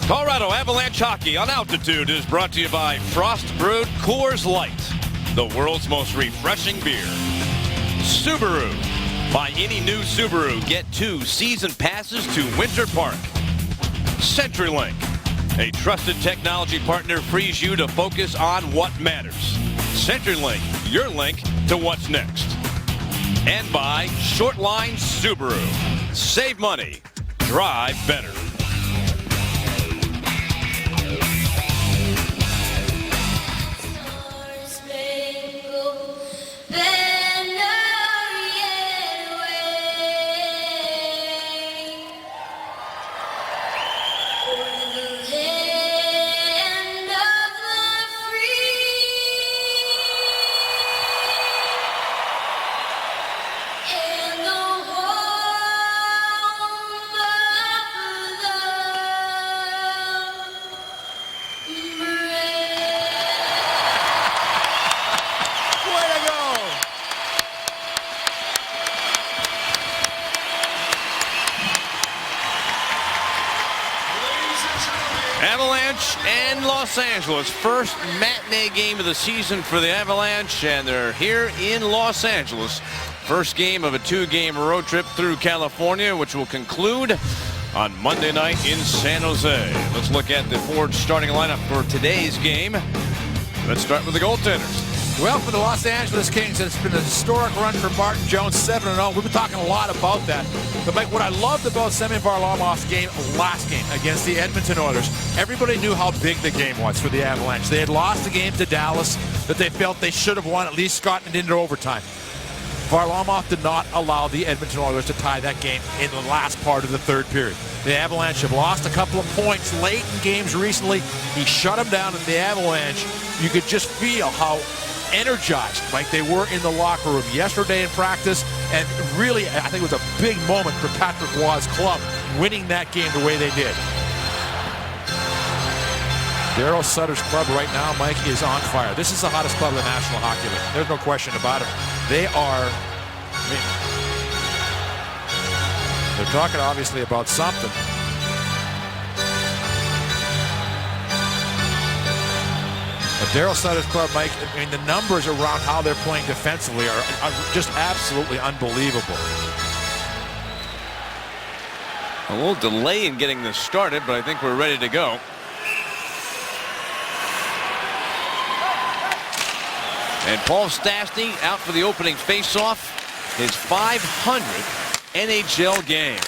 Colorado Avalanche Hockey on Altitude is brought to you by Frost Brewed Coors Light, the world's most refreshing beer. Subaru. Buy any new Subaru, get 2 season passes to Winter Park. CenturyLink. A trusted technology partner frees you to focus on what matters. CenturyLink, your link to what's next. And by Shortline Subaru. Save money. Drive better. Avalanche and Los Angeles. First matinee game of the season for the Avalanche, and they're here in Los Angeles. First game of a 2-game road trip through California, which will conclude on Monday night in San Jose. Let's look at the Ford starting lineup for today's game. Let's start with the goaltenders. Well, for the Los Angeles Kings, it's been a historic run for Martin Jones, 7-0. We've been talking a lot about that. But, Mike, what I loved about Semyon Varlamov's game last game against the Edmonton Oilers, everybody knew how big the game was for the Avalanche. They had lost the game to Dallas that they felt they should have won, at least gotten it into overtime. Varlamov did not allow the Edmonton Oilers to tie that game in the last part of the third period. The Avalanche have lost a couple of points late in games recently. He shut them down, and the Avalanche, you could just feel how energized like they were in the locker room yesterday in practice, and really I think it was a big moment for Patrick Roy's club winning that game the way they did. Daryl Sutter's club right now, Mike, is on fire. This is the hottest club in the National Hockey League. There's no question about it. They are, they're talking obviously about something. But Daryl Sutter's club, Mike, I mean, the numbers around how they're playing defensively are just absolutely unbelievable. A little delay in getting this started, but I think we're ready to go. And Paul Stastny out for the opening faceoff, his 500th NHL game.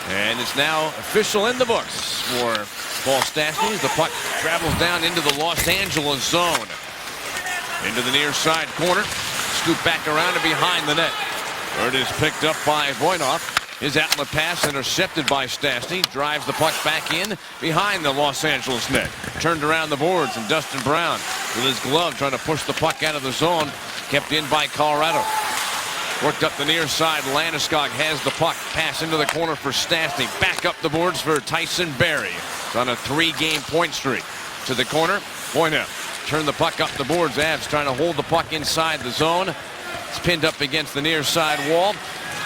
And it's now official in the books for Paul Stastny as the puck travels down into the Los Angeles zone. Into the near side corner. Scoop back around and behind the net. Where it is picked up by Voynov. His outlet pass intercepted by Stastny. Drives the puck back in behind the Los Angeles net. Turned around the boards, and Dustin Brown with his glove trying to push the puck out of the zone. Kept in by Colorado. Worked up the near side. Landeskog has the puck. Pass into the corner for Stastny. Back up the boards for Tyson Barrie. It's on a 3-game point streak. To the corner. Voynov turn the puck up the boards. Avs trying to hold the puck inside the zone. It's pinned up against the near side wall.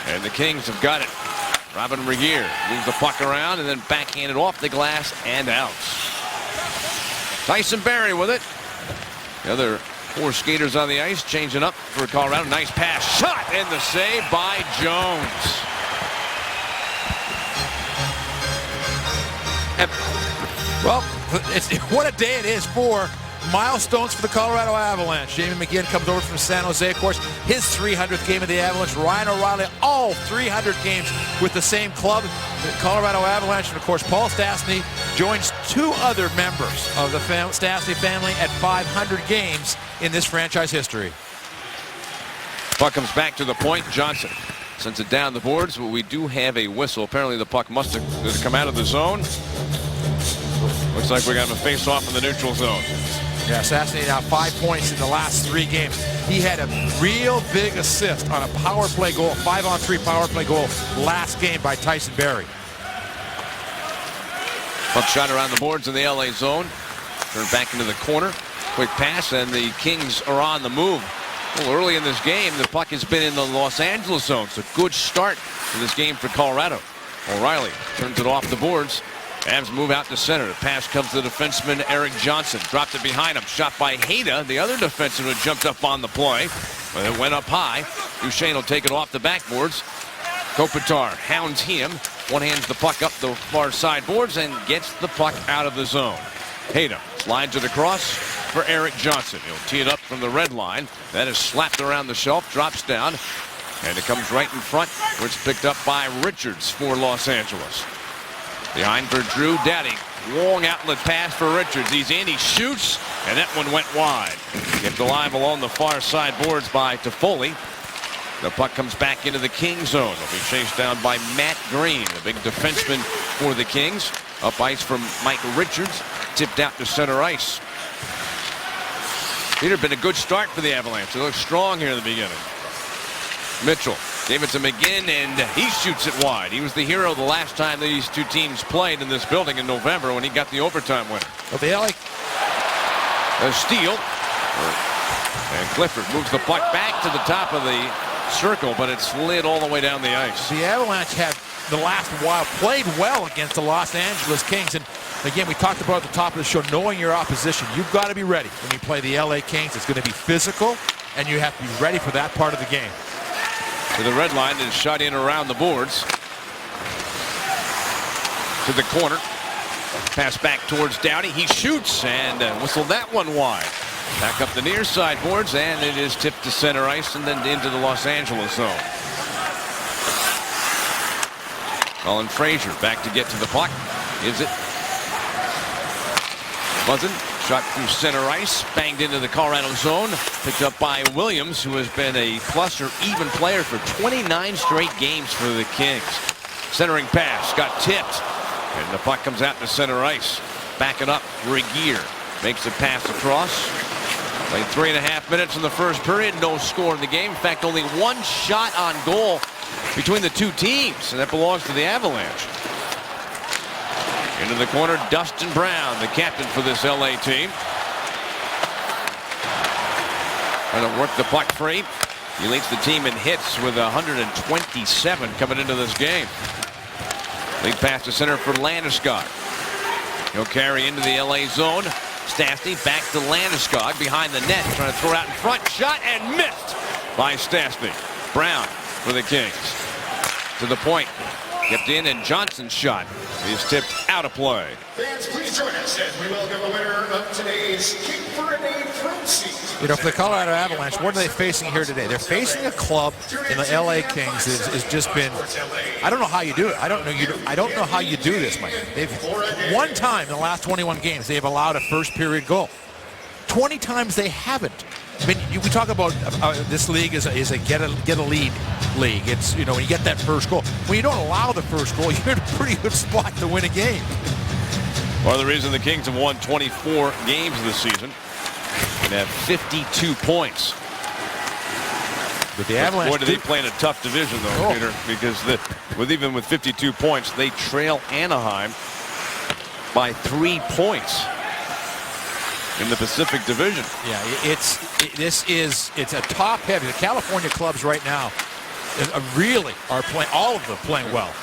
And the Kings have got it. Robin Regehr moves the puck around and then backhanded off the glass and out. Tyson Barrie with it. The other 4 skaters on the ice changing up for Colorado. Nice pass. Shot and the save by Jones. And, well, what a day it is for milestones for the Colorado Avalanche. Jamie McGinn comes over from San Jose, of course, his 300th game of the Avalanche. Ryan O'Reilly, all 300 games with the same club, the Colorado Avalanche. And, of course, Paul Stastny joins 2 other members of the Stastny family at 500 games in this franchise history. Puck comes back to the point. Johnson sends it down the boards, but we do have a whistle. Apparently the puck must have come out of the zone. Looks like we're going to have a face-off in the neutral zone. Yeah, Stastny now 5 points in the last 3 games. He had a real big assist on a power play goal, 5-on-3 power play goal last game by Tyson Barrie. Puck shot around the boards in the LA zone. Turned back into the corner. Quick pass, and the Kings are on the move. Well, early in this game, the puck has been in the Los Angeles zone. So good start to this game for Colorado. O'Reilly turns it off the boards. Avs move out to center. The pass comes to the defenseman Erik Johnson. Dropped it behind him. Shot by Hayda, the other defenseman who jumped up on the play. But it went up high. Duchesne will take it off the backboards. Kopitar hounds him. One hands the puck up the far side boards and gets the puck out of the zone. Hayda slides it across for Erik Johnson. He'll tee it up from the red line. That is slapped around the shelf, drops down, and it comes right in front, where it's picked up by Richards for Los Angeles. Behind for Drew Doughty. Long outlet pass for Richards. He's in, he shoots, and that one went wide. Kept alive along the far side boards by Toffoli. The puck comes back into the Kings zone. It'll be chased down by Matt Green, the big defenseman for the Kings. Up ice from Mike Richards. Tipped out to center ice. Peter, been a good start for the Avalanche. They look strong here in the beginning. Mitchell gave it to McGinn, and he shoots it wide. He was the hero the last time these two teams played in this building in November when he got the overtime winner. Well, the LA... A steal. And Clifford moves the puck back to the top of the circle, but it slid all the way down the ice. The Avalanche have, the last while, played well against the Los Angeles Kings. And again, we talked about at the top of the show, knowing your opposition. You've got to be ready when you play the LA Kings. It's going to be physical, and you have to be ready for that part of the game. To the red line and shot in around the boards. To the corner. Pass back towards Doughty. He shoots and whistled that one wide. Back up the near side boards, and it is tipped to center ice and then into the Los Angeles zone. Colin Fraser back to get to the puck. Is it? Muzzin shot through center ice, banged into the Colorado zone, picked up by Williams, who has been a plus or even player for 29 straight games for the Kings. Centering pass got tipped, and the puck comes out to center ice. Back it up, Regier makes a pass across. Played 3.5 minutes in the first period, no score in the game. In fact, only one shot on goal between the two teams, and that belongs to the Avalanche. Into the corner, Dustin Brown, the captain for this LA team. Trying to work the puck free. He leads the team in hits with 127 coming into this game. Lead pass to center for Landeskog. He'll carry into the LA zone. Stastny back to Landeskog behind the net, trying to throw it out in front. Shot and missed by Stastny. Brown for the Kings. To the point. Kept in, and Johnson's shot is tipped out of play. Fans, please join us as we welcome the winner of today's Kick for a Name Fruit Season. You know, for the Colorado Avalanche, what are they facing here today? They're facing a club in the LA Kings that has just been, I don't know how you do it. I don't know how you do this, Mike. They've one time in the last 21 games they've allowed a first period goal. 20 times they haven't. I mean, we talk about this league is a get a lead league. It's, you know, when you get that first goal. When you don't allow the first goal, you're in a pretty good spot to win a game. Well, the reason the Kings have won 24 games this season and have 52 points. But the Avalanche, boy, do they play in a tough division, though, Peter, because even with 52 points, they trail Anaheim by 3 points in the Pacific Division. Yeah, it's a top heavy. The California clubs right now really are playing, all of them playing well.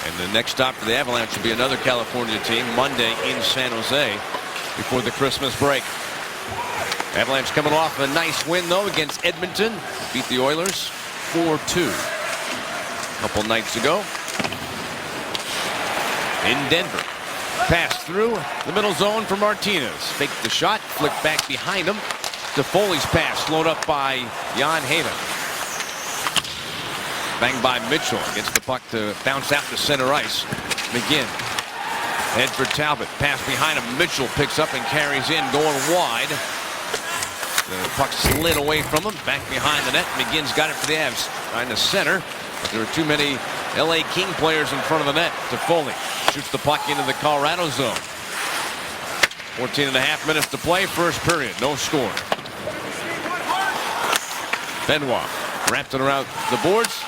And the next stop for the Avalanche will be another California team Monday in San Jose before the Christmas break. Avalanche coming off a nice win, though, against Edmonton. Beat the Oilers 4-2 a couple nights ago in Denver. Pass through the middle zone for Martinez. Faked the shot, flicked back behind him. Toffoli's pass slowed up by Jan Hayda. Banged by Mitchell. Gets the puck to bounce out to center ice. McGinn. Head for Talbot. Pass behind him. Mitchell picks up and carries in, going wide. The puck slid away from him. Back behind the net. McGinn's got it for the Avs. Trying to center. But there are too many LA King players in front of the net. Toffoli shoots the puck into the Colorado zone. 14.5 minutes to play. First period. No score. Benoit wrapped it around the boards.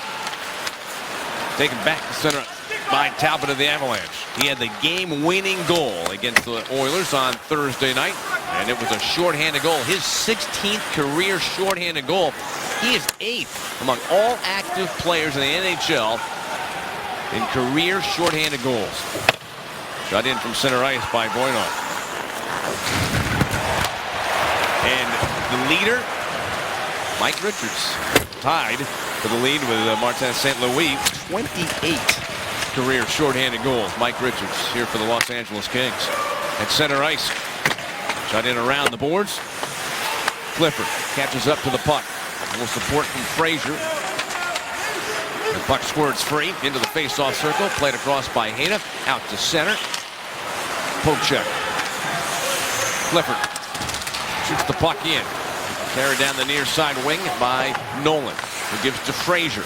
Taken back to center by Talbot of the Avalanche. He had the game-winning goal against the Oilers on Thursday night, and it was a shorthanded goal. His 16th career shorthanded goal. He is 8th among all active players in the NHL in career shorthanded goals. Shot in from center ice by Voynov. And the leader, Mike Richards, tied for the lead with Martin St. Louis. 28 career shorthanded goals. Mike Richards here for the Los Angeles Kings. At center ice. Shot in around the boards. Clifford catches up to the puck. A little support from Frazier. The puck squirts free into the face-off circle. Played across by Hayda. Out to center. Poke check. Clifford shoots the puck in. Carried down the near side wing by Nolan, who gives to Frazier.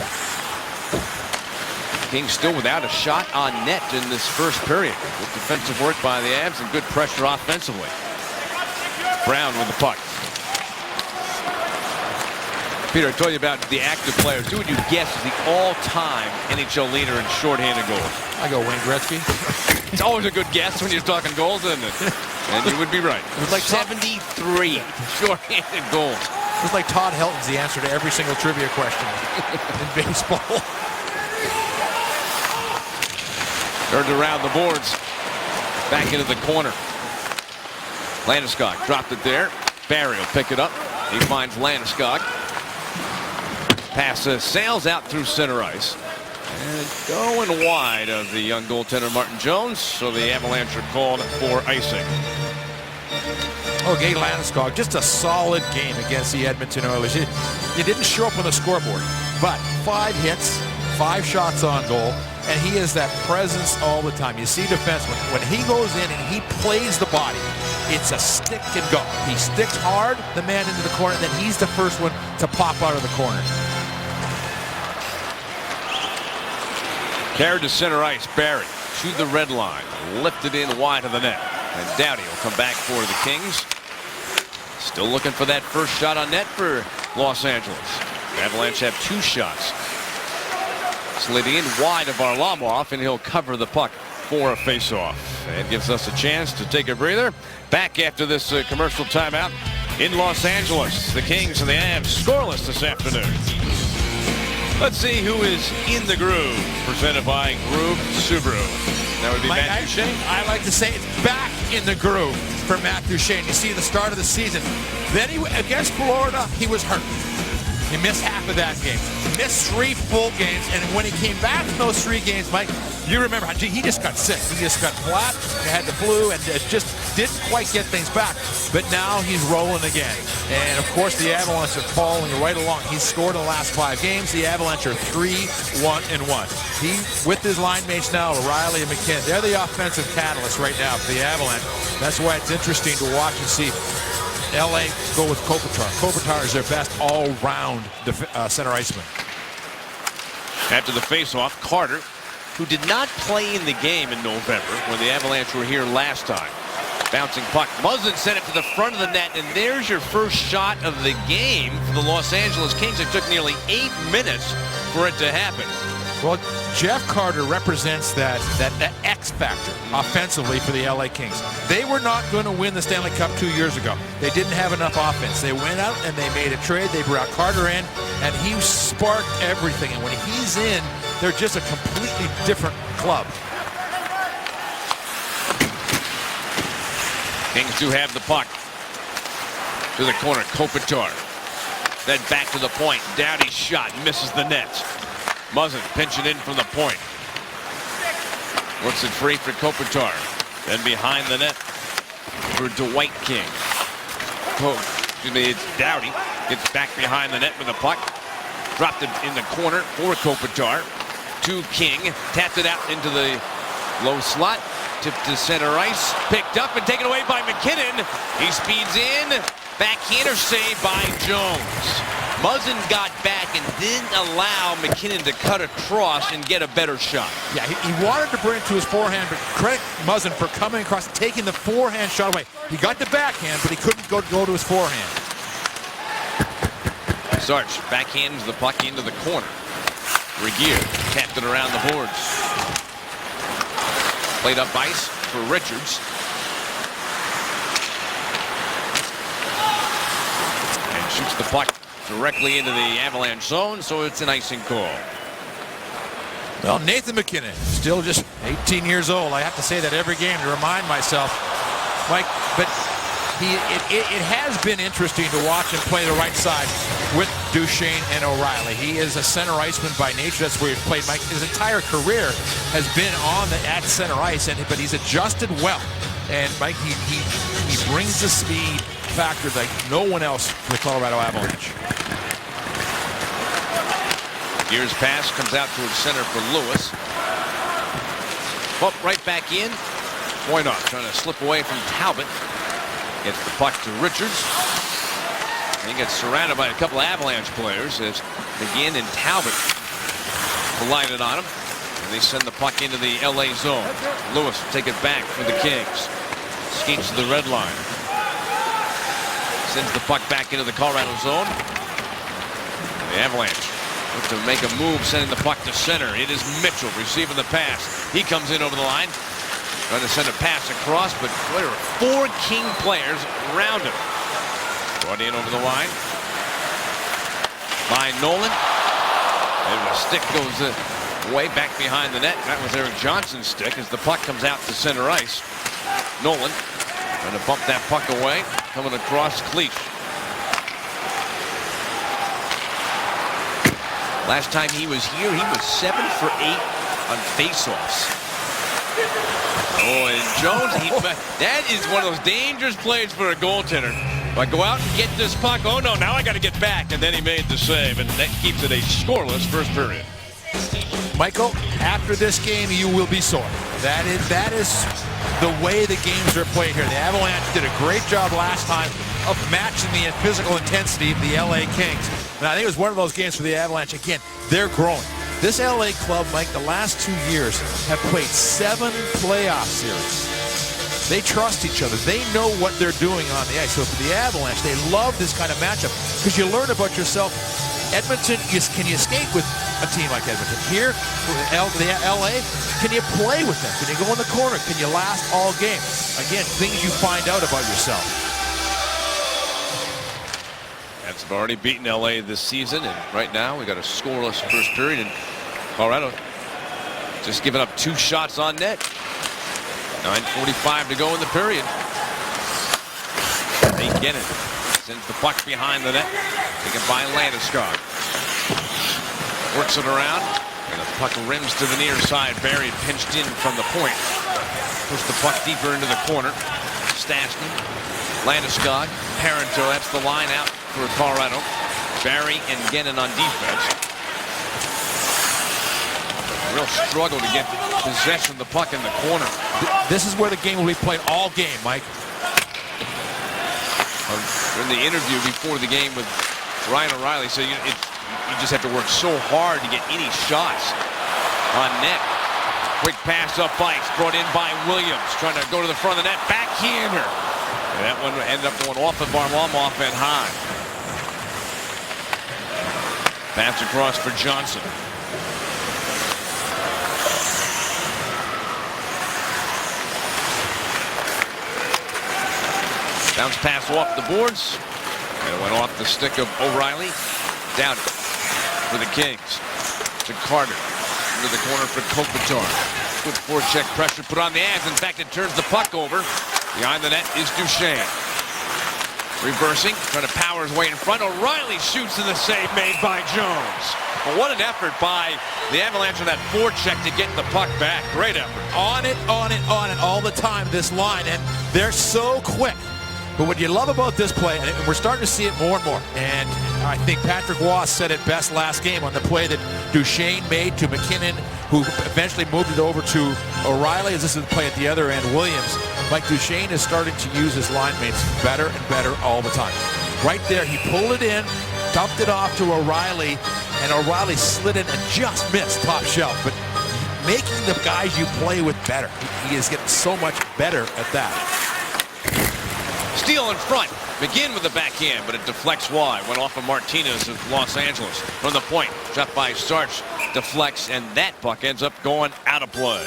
Kings still without a shot on net in this first period. Good defensive work by the Avs and good pressure offensively. Brown with the puck. Peter, I told you about the active players. Who would you guess is the all-time NHL leader in shorthanded goals? I go Wayne Gretzky. It's always a good guess when you're talking goals, isn't it? And you would be right. It was like 73 shorthanded goals. It was like Todd Helton's the answer to every single trivia question in baseball. Turned around the boards. Back into the corner. Landeskog dropped it there. Barry will pick it up. He finds Landeskog. Pass sails out through center ice. And going wide of the young goaltender Martin Jones. So the Avalanche are called for icing. Okay, Landeskog, just a solid game against the Edmonton Oilers. He didn't show up on the scoreboard, but 5 hits, 5 shots on goal, and he is that presence all the time. You see defensemen, when he goes in and he plays the body, it's a stick and go. He sticks hard, the man into the corner, and then he's the first one to pop out of the corner. Carried to center ice, Barry to the red line, lifted in wide of the net. And Doughty will come back for the Kings. Still looking for that first shot on net for Los Angeles. The Avalanche have 2 shots. Slid in wide of Varlamov, and he'll cover the puck for a faceoff. And gives us a chance to take a breather. Back after this commercial timeout in Los Angeles. The Kings and the Avs scoreless this afternoon. Let's see who is in the groove. Presented by Groove Subaru. That would be Matt Duchene. I like to say it's back in the groove for Matt Duchene. You see the start of the season. Then against Florida, he was hurt. He missed half of that game. Missed 3 full games, and when he came back from those 3 games, Mike, you remember, he just got sick. He just got flat, he had the flu, and just didn't quite get things back. But now he's rolling again. And, of course, the Avalanche are following right along. He's scored in the last 5 games. The Avalanche are 3-1-1. He, with his line mates now, O'Reilly and McKinnon, they're the offensive catalyst right now for the Avalanche. That's why it's interesting to watch and see LA go with Kopitar. Kopitar is their best all-round center iceman. After the faceoff, Carter, who did not play in the game in November when the Avalanche were here last time. Bouncing puck. Muzzin sent it to the front of the net, and there's your first shot of the game for the Los Angeles Kings. It took nearly 8 minutes for it to happen. Well, Jeff Carter represents that X factor offensively for the LA Kings. They were not going to win the Stanley Cup 2 years ago. They didn't have enough offense. They went out and they made a trade. They brought Carter in, and he sparked everything. And when he's in, they're just a completely different club. Kings do have the puck. To the corner, Kopitar. Then back to the point. Doughty's shot misses the net. Muzzin pinching in from the point. Works it free for Kopitar. Then behind the net for Dwight King. It's Doughty. Gets back behind the net with the puck. Dropped it in the corner for Kopitar. To King. Tapped it out into the low slot. Tipped to center ice. Picked up and taken away by McKinnon. He speeds in. Backhander save by Jones. Muzzin got back and didn't allow McKinnon to cut across and get a better shot. Yeah, he wanted to bring it to his forehand, but credit Muzzin for coming across, taking the forehand shot away. He got the backhand, but he couldn't go to his forehand. Sarge backhands the puck into the corner. Regier tapped it around the boards. Played up ice for Richards. And shoots the puck directly into the Avalanche zone, so it's an icing call. Well, Nathan MacKinnon, still just 18 years old. I have to say that every game to remind myself, Mike, but it has been interesting to watch him play the right side with Duchesne and O'Reilly. He is a center iceman by nature. That's where he's played. Mike, his entire career has been at center ice, but he's adjusted well. And Mike, he brings the speed factor like no one else for the Colorado Avalanche. Here's pass, comes out towards center for Lewis. Up right back in. Voynov trying to slip away from Talbot. Gets the puck to Richards. He gets surrounded by a couple of Avalanche players as McGinn and Talbot collided on him. And they send the puck into the LA zone. Lewis will take it back for the Kings. Skates to the red line. Sends the puck back into the Colorado zone. The Avalanche look to make a move, sending the puck to center. It is Mitchell receiving the pass. He comes in over the line. Trying to send a pass across, but there are 4 King players around him. Brought in over the line by Nolan. And the stick goes way back behind the net. That was Eric Johnson's stick as the puck comes out to center ice. Nolan trying to bump that puck away. Coming across Cleach. Last time he was here, he was 7 for 8 on faceoffs. Oh, and Jones, that is one of those dangerous plays for a goaltender. If I go out and get this puck, oh no, now I got to get back. And then he made the save, and that keeps it a scoreless first period. Michael, after this game, you will be sore. That is the way the games are played here. The Avalanche did a great job last time of matching the physical intensity of the LA Kings. And I think it was one of those games for the Avalanche. Again, they're growing. This LA club, Mike, the last 2 years have played 7 playoff series. They trust each other. They know what they're doing on the ice. So for the Avalanche, they love this kind of matchup because you learn about yourself. Edmonton, can you skate with a team like Edmonton? Here, the LA, can you play with them? Can you go in the corner? Can you last all game? Again, things you find out about yourself. That's already beaten LA this season, and right now we got a scoreless first period, and Colorado just giving up 2 shots on net. 9:45 to go in the period. They get it. Sends the puck behind the net. Taken by Landeskog. Works it around, and the puck rims to the near side. Buried, pinched in from the point. Push the puck deeper into the corner. Stastny, Landeskog, Parenteau. That's the line out for Colorado. Barry and Gennon on defense. Real struggle to get possession of the puck in the corner. This is where the game will be played all game, Mike. In the interview before the game with Ryan O'Reilly, said you just have to work so hard to get any shots on net. Quick pass up ice, brought in by Williams, trying to go to the front of the net. Backhander. And that one ended up going off of Varlamov and high. Pass across for Johnson. Bounce pass off the boards. And it went off the stick of O'Reilly. Down for the Kings. To Carter. Into the corner for Kopitar. Good forecheck pressure put on the ads. In fact, it turns the puck over. Behind the net is Duchesne. Reversing, trying to power his way in front. O'Reilly shoots in the save made by Jones. Well, what an effort by the Avalanche on that forecheck to get the puck back. Great effort. On it all the time, this line, and they're so quick. But what you love about this play, and we're starting to see it more and more, and I think Patrick Roy said it best last game on the play that Duchesne made to MacKinnon, who eventually moved it over to O'Reilly, as this is the play at the other end, Williams. Mike Duchesne is starting to use his line mates better and better all the time. Right there, he pulled it in, dumped it off to O'Reilly, and O'Reilly slid in and just missed top shelf. But making the guys you play with better. He is getting so much better at that. Steele in front. McGinn with the backhand, but it deflects wide. Went off of Martinez of Los Angeles. From the point, shot by Sarch, deflects, and that puck ends up going out of play.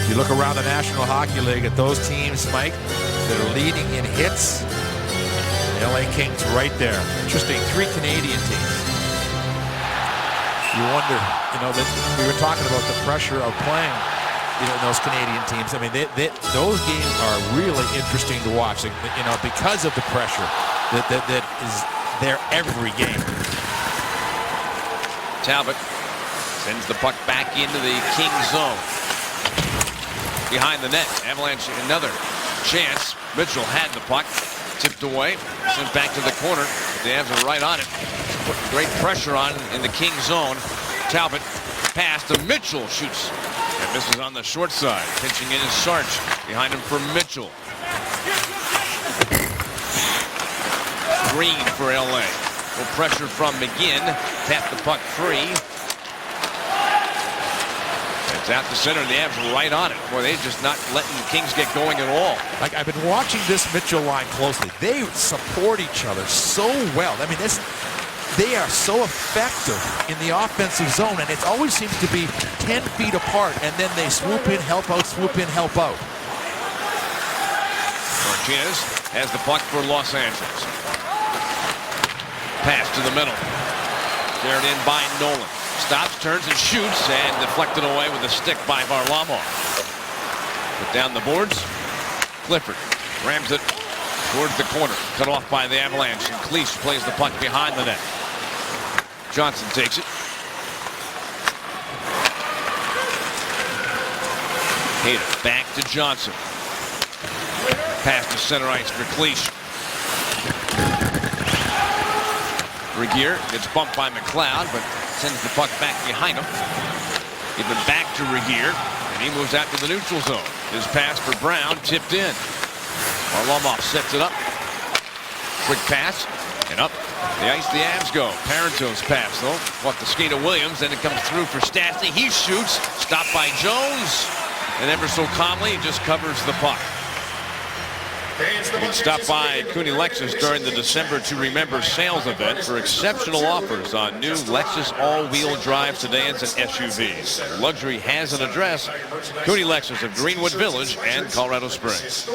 You look around the National Hockey League at those teams, Mike, that are leading in hits. The LA Kings right there. Interesting, 3 Canadian teams. You wonder, that we were talking about the pressure of playing, those Canadian teams. I mean, those games are really interesting to watch, because of the pressure that is there every game. Talbot sends the puck back into the Kings zone. Behind the net, Avalanche another chance. Mitchell had the puck, tipped away, sent back to the corner. The Avs are right on it, putting great pressure on in the Kings zone. Talbot pass to Mitchell, shoots and misses on the short side. Pinching in is Sarge, behind him for Mitchell. Green for LA. Full pressure from McGinn. Tapped the puck free. It's out to center. The Avs right on it. Boy, they're just not letting the Kings get going at all. I've been watching this Mitchell line closely. They support each other so well. I mean, they are so effective in the offensive zone, and it always seems to be 10 feet apart, and then they swoop in, help out, swoop in, help out. Martinez has the puck for Los Angeles. Pass to the middle. Cleared in by Nolan. Stops, turns, and shoots, and deflected away with a stick by Varlamov. Put down the boards. Clifford rams it towards the corner. Cut off by the Avalanche, and Cleese plays the puck behind the net. Johnson takes it. Hayter back to Johnson. Pass to center ice for Cleese. Regier gets bumped by McLeod, but sends the puck back behind him. Even back to Regier, and he moves out to the neutral zone. His pass for Brown, tipped in. Varlamov sets it up. Quick pass, and up the ice the Avs go. Parenteau's pass, though, off the skate of Williams, then it comes through for Stastny. He shoots, stopped by Jones, and ever so calmly, he just covers the puck. You can stop by Cooney Lexus during the December to Remember sales event for exceptional offers on new Lexus all-wheel drive sedans and SUVs. Luxury has an address, Cooney Lexus of Greenwood Village and Colorado Springs.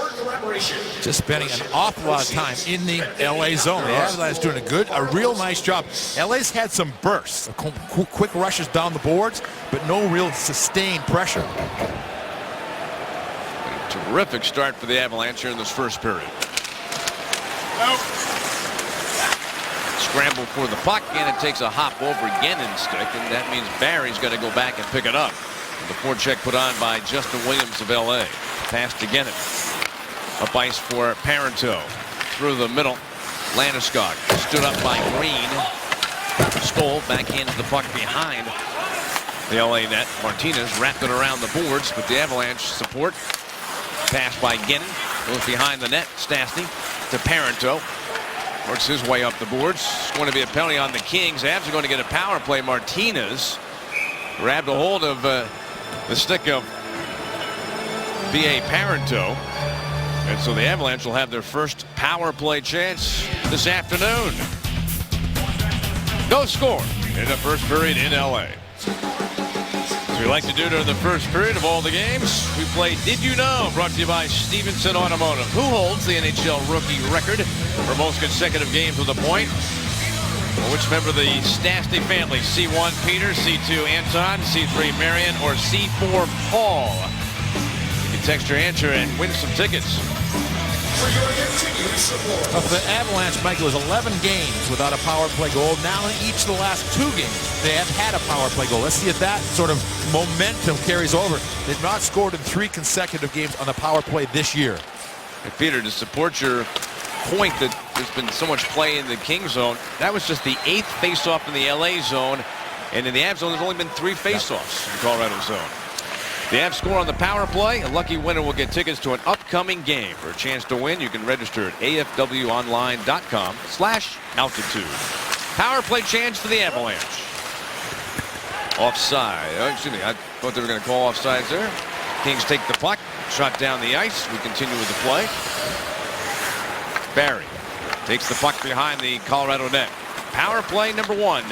Just spending an awful lot of time in the LA zone. The Avalanche doing a real nice job. LA's had some bursts, quick rushes down the boards, but no real sustained pressure. Terrific start for the Avalanche here in this first period. Scramble for the puck, and it takes a hop over Gennen's stick, and that means Barry's going to go back and pick it up. The forecheck put on by Justin Williams of LA. Pass to Gennon. Up ice for Parenteau. Through the middle. Landeskog stood up by Green. Stole backhands the puck behind the LA net. Martinez wrapped it around the boards, but the Avalanche support. Pass by Gennon, goes behind the net. Stastny to Parenteau, works his way up the boards. It's going to be a penalty on the Kings. Avs are going to get a power play. Martinez grabbed a hold of the stick of B.A. Parenteau, and so the Avalanche will have their first power play chance this afternoon. No score in the first period in L.A. We like to do during the first period of all the games, we play Did You Know? Brought to you by Stevenson Automotive. Who holds the NHL rookie record for most consecutive games with a point? Well, which member of the Stastny family? C1 Peter, C2 Anton, C3 Marion, or C4 Paul? You can text your answer and win some tickets. For the Avalanche, Michael, is 11 games without a power play goal. Now in each of the last 2 games, they have had a power play goal. Let's see if that sort of momentum carries over. They've not scored in 3 consecutive games on the power play this year. And Peter, to support your point that there's been so much play in the King zone, that was just the 8th faceoff in the LA zone, and in the Avs zone, there's only been 3 faceoffs in Colorado zone. The Avs score on the power play. A lucky winner will get tickets to an upcoming game. For a chance to win, you can register at afwonline.com/altitude. Power play chance for the Avalanche. Offside. Oh, excuse me. I thought they were going to call offsides there. Kings take the puck. Shot down the ice. We continue with the play. Barry takes the puck behind the Colorado net. Power play number 1.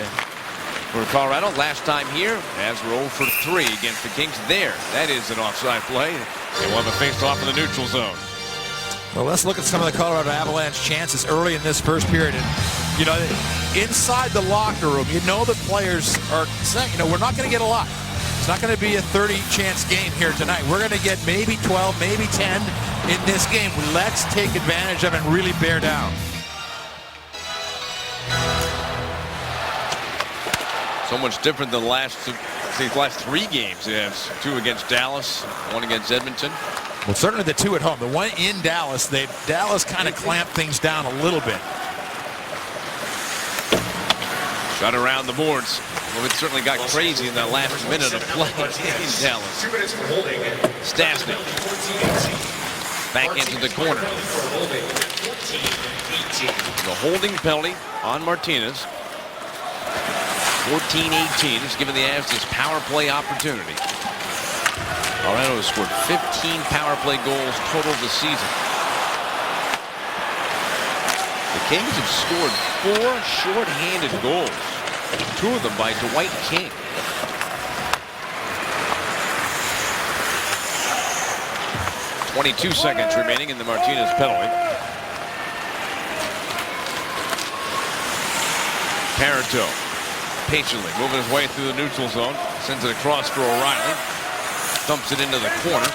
For Colorado, last time here, Avs were 0 for 3 against the Kings there. That is an offside play. They will have a face-off in the neutral zone. Well, let's look at some of the Colorado Avalanche chances early in this first period. And You know, inside the locker room, you know the players are saying, you know, we're not going to get a lot. It's not going to be a 30-chance game here tonight. We're going to get maybe 12, maybe 10 in this game. Let's take advantage of it and really bear down. So much different than the last 3 games. They have 2 against Dallas, 1 against Edmonton. Well, certainly the 2 at home. The one in Dallas, Dallas kind of clamped things down a little bit. Shot around the boards. Well, it certainly got crazy in that last minute of play in Dallas. 2 minutes for holding. Stastny back into the corner. The holding penalty on Martinez. 14-18 is giving the Avs this power play opportunity. Colorado has scored 15 power play goals total this season. The Kings have scored 4 short-handed goals, 2 of them by Dwight King. .22 seconds remaining in the Martinez penalty. Parenteau patiently moving his way through the neutral zone, sends it across for O'Reilly, dumps it into the corner,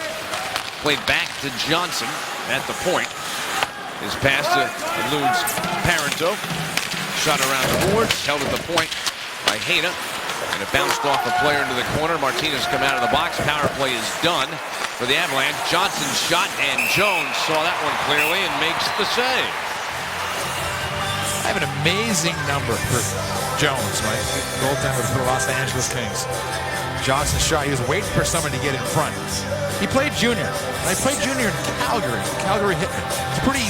played back to Johnson at the point. His pass eludes Parenteau, shot around the boards, held at the point by Haina, and it bounced off a player into the corner. Martinez come out of the box. Power play is done for the Avalanche. Johnson shot, and Jones saw that one clearly and makes the save. I have an amazing number for Jones, right? Goaltender for the Los Angeles Kings. Johnson shot. He was waiting for someone to get in front. He played junior. I played junior in Calgary. Calgary hit me. It's pretty,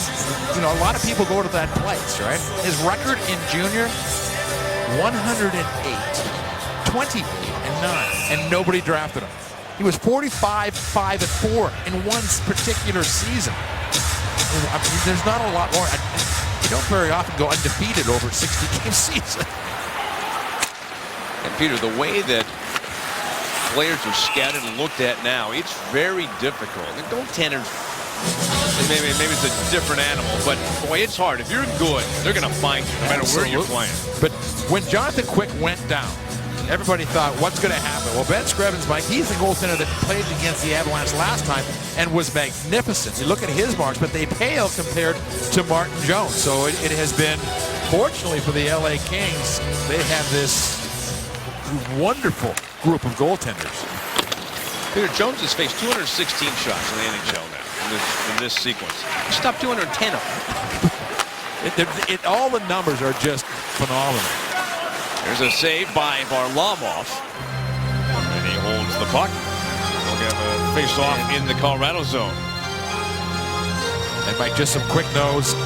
you know, a lot of people go to that place, right? His record in junior, 108, 28, and 9, and nobody drafted him. He was 45, 5, and 4 in one particular season. I mean, there's not a lot more. You don't very often go undefeated over a 60-game season. And Peter, the way that players are scouted and looked at now, it's very difficult. The goaltenders, maybe it's a different animal, but boy, it's hard. If you're good, they're going to find you no matter where you're playing. But when Jonathan Quick went down, everybody thought, what's going to happen? Well, Ben Scrivens, Mike, he's the goaltender that played against the Avalanche last time and was magnificent. You look at his marks, but they pale compared to Martin Jones. So it has been, fortunately for the LA Kings, they have this wonderful group of goaltenders. Peter, Jones has faced 216 shots in the NHL now in this sequence. He stopped 210 of them. All the numbers are just phenomenal. There's a save by Varlamov. And he holds the puck. We'll get a face-off in the Colorado zone. And Mike, just some quick news.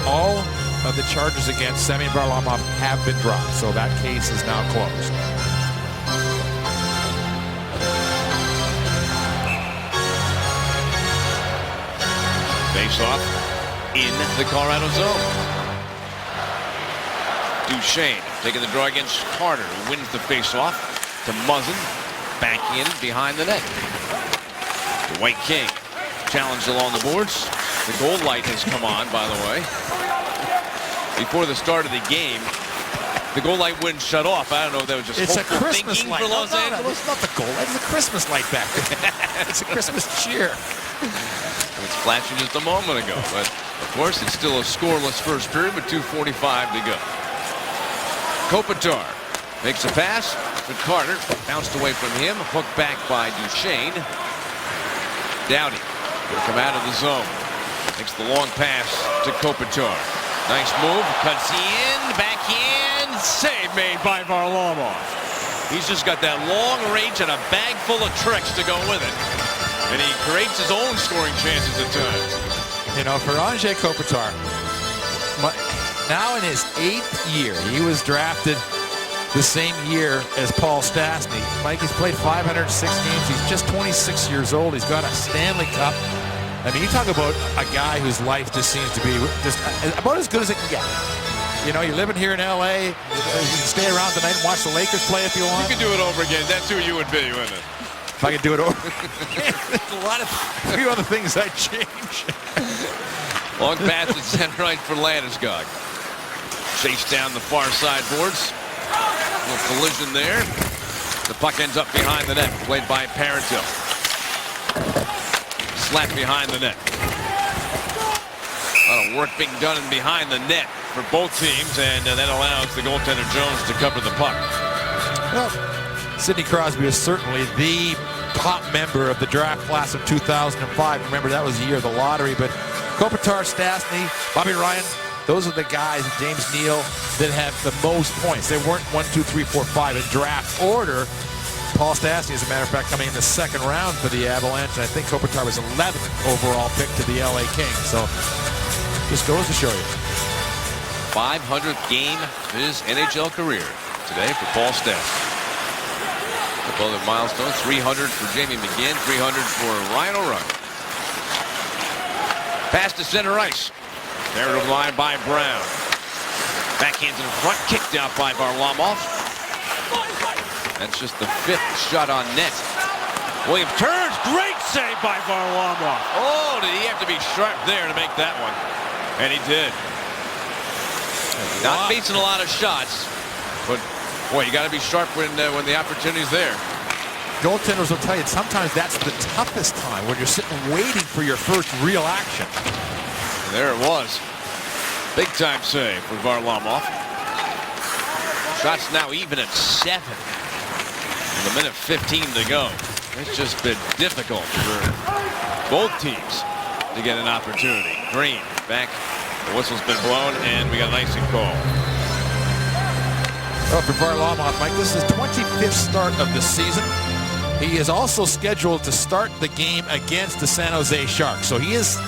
All of the charges against Semyon Varlamov have been dropped, so that case is now closed. Face-off in the Colorado zone. Duchesne taking the draw against Carter, who wins the face-off to Muzzin, back in behind the net. Dwight King challenged along the boards. The goal light has come on, by the way. Before the start of the game, the goal light wouldn't shut off. I don't know if that was just it's a Christmas light for Los Angeles. No, it's not the goal light. It's a Christmas light back there. It's a Christmas cheer. It was flashing just a moment ago, but of course it's still a scoreless first period with 2:45 to go. Kopitar makes a pass to Carter, bounced away from him, hooked back by Duchesne. Doughty will come out of the zone, makes the long pass to Kopitar. Nice move, cuts in, backhand, save made by Varlamov. He's just got that long range and a bag full of tricks to go with it. And he creates his own scoring chances at times. You know, for Anze Kopitar, now in his 8th year, he was drafted the same year as Paul Stastny. Mike, he's played 506 games. He's just 26 years old. He's got a Stanley Cup. I mean, you talk about a guy whose life just seems to be just about as good as it can get. You know, you're living here in L.A. You can stay around tonight and watch the Lakers play if you want. You can do it over again. That's who you would be, wouldn't it? If I could do it over again. There's a few other things I'd change. Long pass at center right for Landeskog. chase down the far side boards. A little collision there. The puck ends up behind the net, played by Parenteau. Slap behind the net. A lot of work being done in behind the net for both teams, and that allows the goaltender Jones to cover the puck. Well, Sidney Crosby is certainly the top member of the draft class of 2005. Remember, that was the year of the lottery, but Kopitar, Stastny, Bobby Ryan, those are the guys, James Neal, that have the most points. They weren't 1, 2, 3, 4, 5 in draft order. Paul Stastny, as a matter of fact, coming in the second round for the Avalanche. And I think Kopitar was 11th overall pick to the LA Kings. So just goes to show you. 500th game of his NHL career today for Paul Stastny. A couple other milestones. 300 for Jamie McGinn, 300 for Ryan O'Reilly. Pass to center ice. Carried over the line by Brown. Backhands in front, kicked out by Varlamov. That's just the 5th shot on net. Williams turns, great save by Varlamov. Oh, did he have to be sharp there to make that one? And he did. Not facing a lot of shots, but boy, you got to be sharp when the opportunity's there. Goaltenders will tell you sometimes that's the toughest time, when you're sitting waiting for your first real action. And there it was. Big time save for Varlamov. Shots now even at 7. With a minute 15 to go. It's just been difficult for both teams to get an opportunity. Green back. The whistle's been blown, and we got an icing call. Well, for Varlamov, Mike, this is his 25th start of the season. He is also scheduled to start the game against the San Jose Sharks. So he's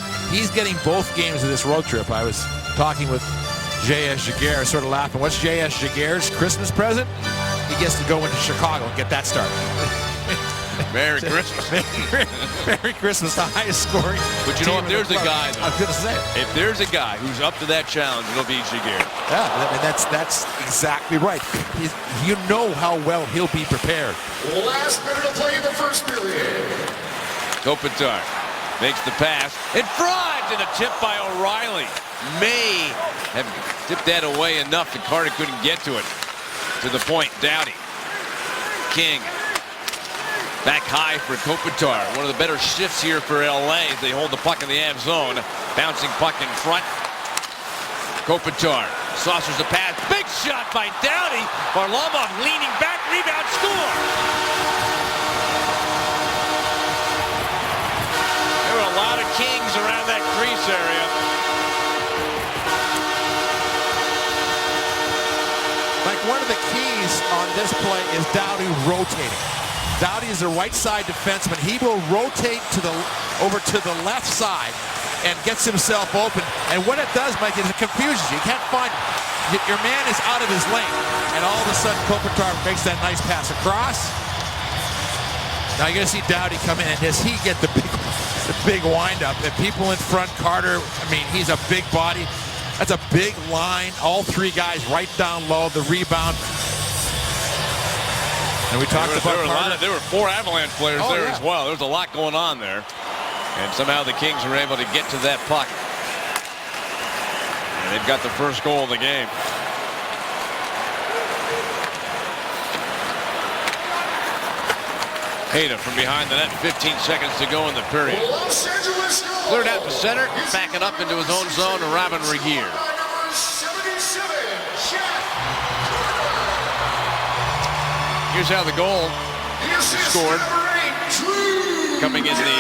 getting both games of this road trip. I was talking with J.S. Giguère, sort of laughing. What's J.S. Giguère's Christmas present? He gets to go into Chicago and get that start. Merry Christmas. Merry Christmas, the highest scoring. But you know, if there's a guy, though, I was going to say, if there's a guy who's up to that challenge, it'll be Giguère. Yeah, and that's exactly right. You know how well he'll be prepared. Last minute of play in the first period. Kopitar makes the pass in front, and a tip by O'Reilly. May have tipped that away enough that Carter couldn't get to it. To the point, Doughty. King. Back high for Kopitar. One of the better shifts here for LA as they hold the puck in the Av zone. Bouncing puck in front. Kopitar saucers the pass. Big shot by Doughty. Varlamov leaning back. Rebound, score. There were a lot of Kings around that crease area. Like, one of the keys on this play is Doughty rotating. Doughty is a right side defenseman. He will rotate over to the left side and gets himself open. And what it does, Mike, is it confuses you. You can't find it. Your man is out of his lane. And all of a sudden, Kopitar makes that nice pass across. Now you're going to see Doughty come in, and does he get the big windup? And people in front, Carter, I mean, he's a big body. That's a big line. All 3 guys right down low. The rebound. And we talked about there were 4 Avalanche players there as well. There's a lot going on there. And somehow the Kings were able to get to that puck. And they've got the first goal of the game. Hayda from behind the net, 15 seconds to go in the period. Los Angeles Cleared out to center, backing up into his own zone to Robin Regehr. Here's how the goal scored. Coming in the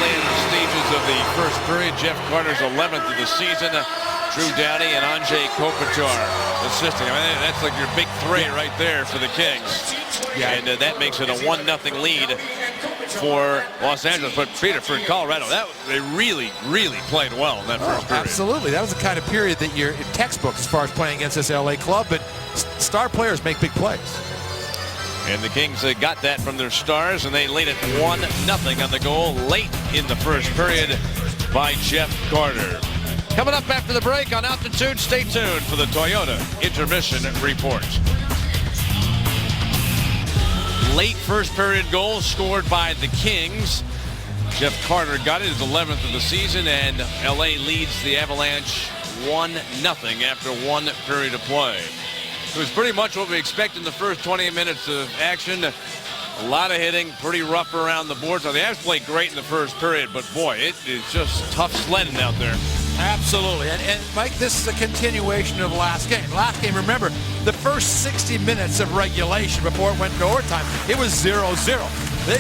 later stages of the first period, Jeff Carter's 11th of the season. Drew Doughty and Anze Kopitar assisting. I mean, that's like your big 3 right there for the Kings. Yeah. And that makes it a 1-0 lead for Los Angeles. But Peter, for Colorado, they really, really played well in that first period. Absolutely. That was the kind of period that you're in textbook as far as playing against this LA club. But star players make big plays. And the Kings got that from their stars, and they laid it 1-0 on the goal late in the first period by Jeff Carter. Coming up after the break on Altitude, stay tuned for the Toyota Intermission Report. Late first period goal scored by the Kings. Jeff Carter got it, his 11th of the season, and LA leads the Avalanche 1-0 after 1 period of play. It was pretty much what we expect in the first 20 minutes of action. A lot of hitting, pretty rough around the boards. Now, the Avs played great in the first period, but boy, it is just tough sledding out there. Absolutely. And Mike, this is a continuation of last game. Last game, remember, the first 60 minutes of regulation before it went to overtime, it was 0-0.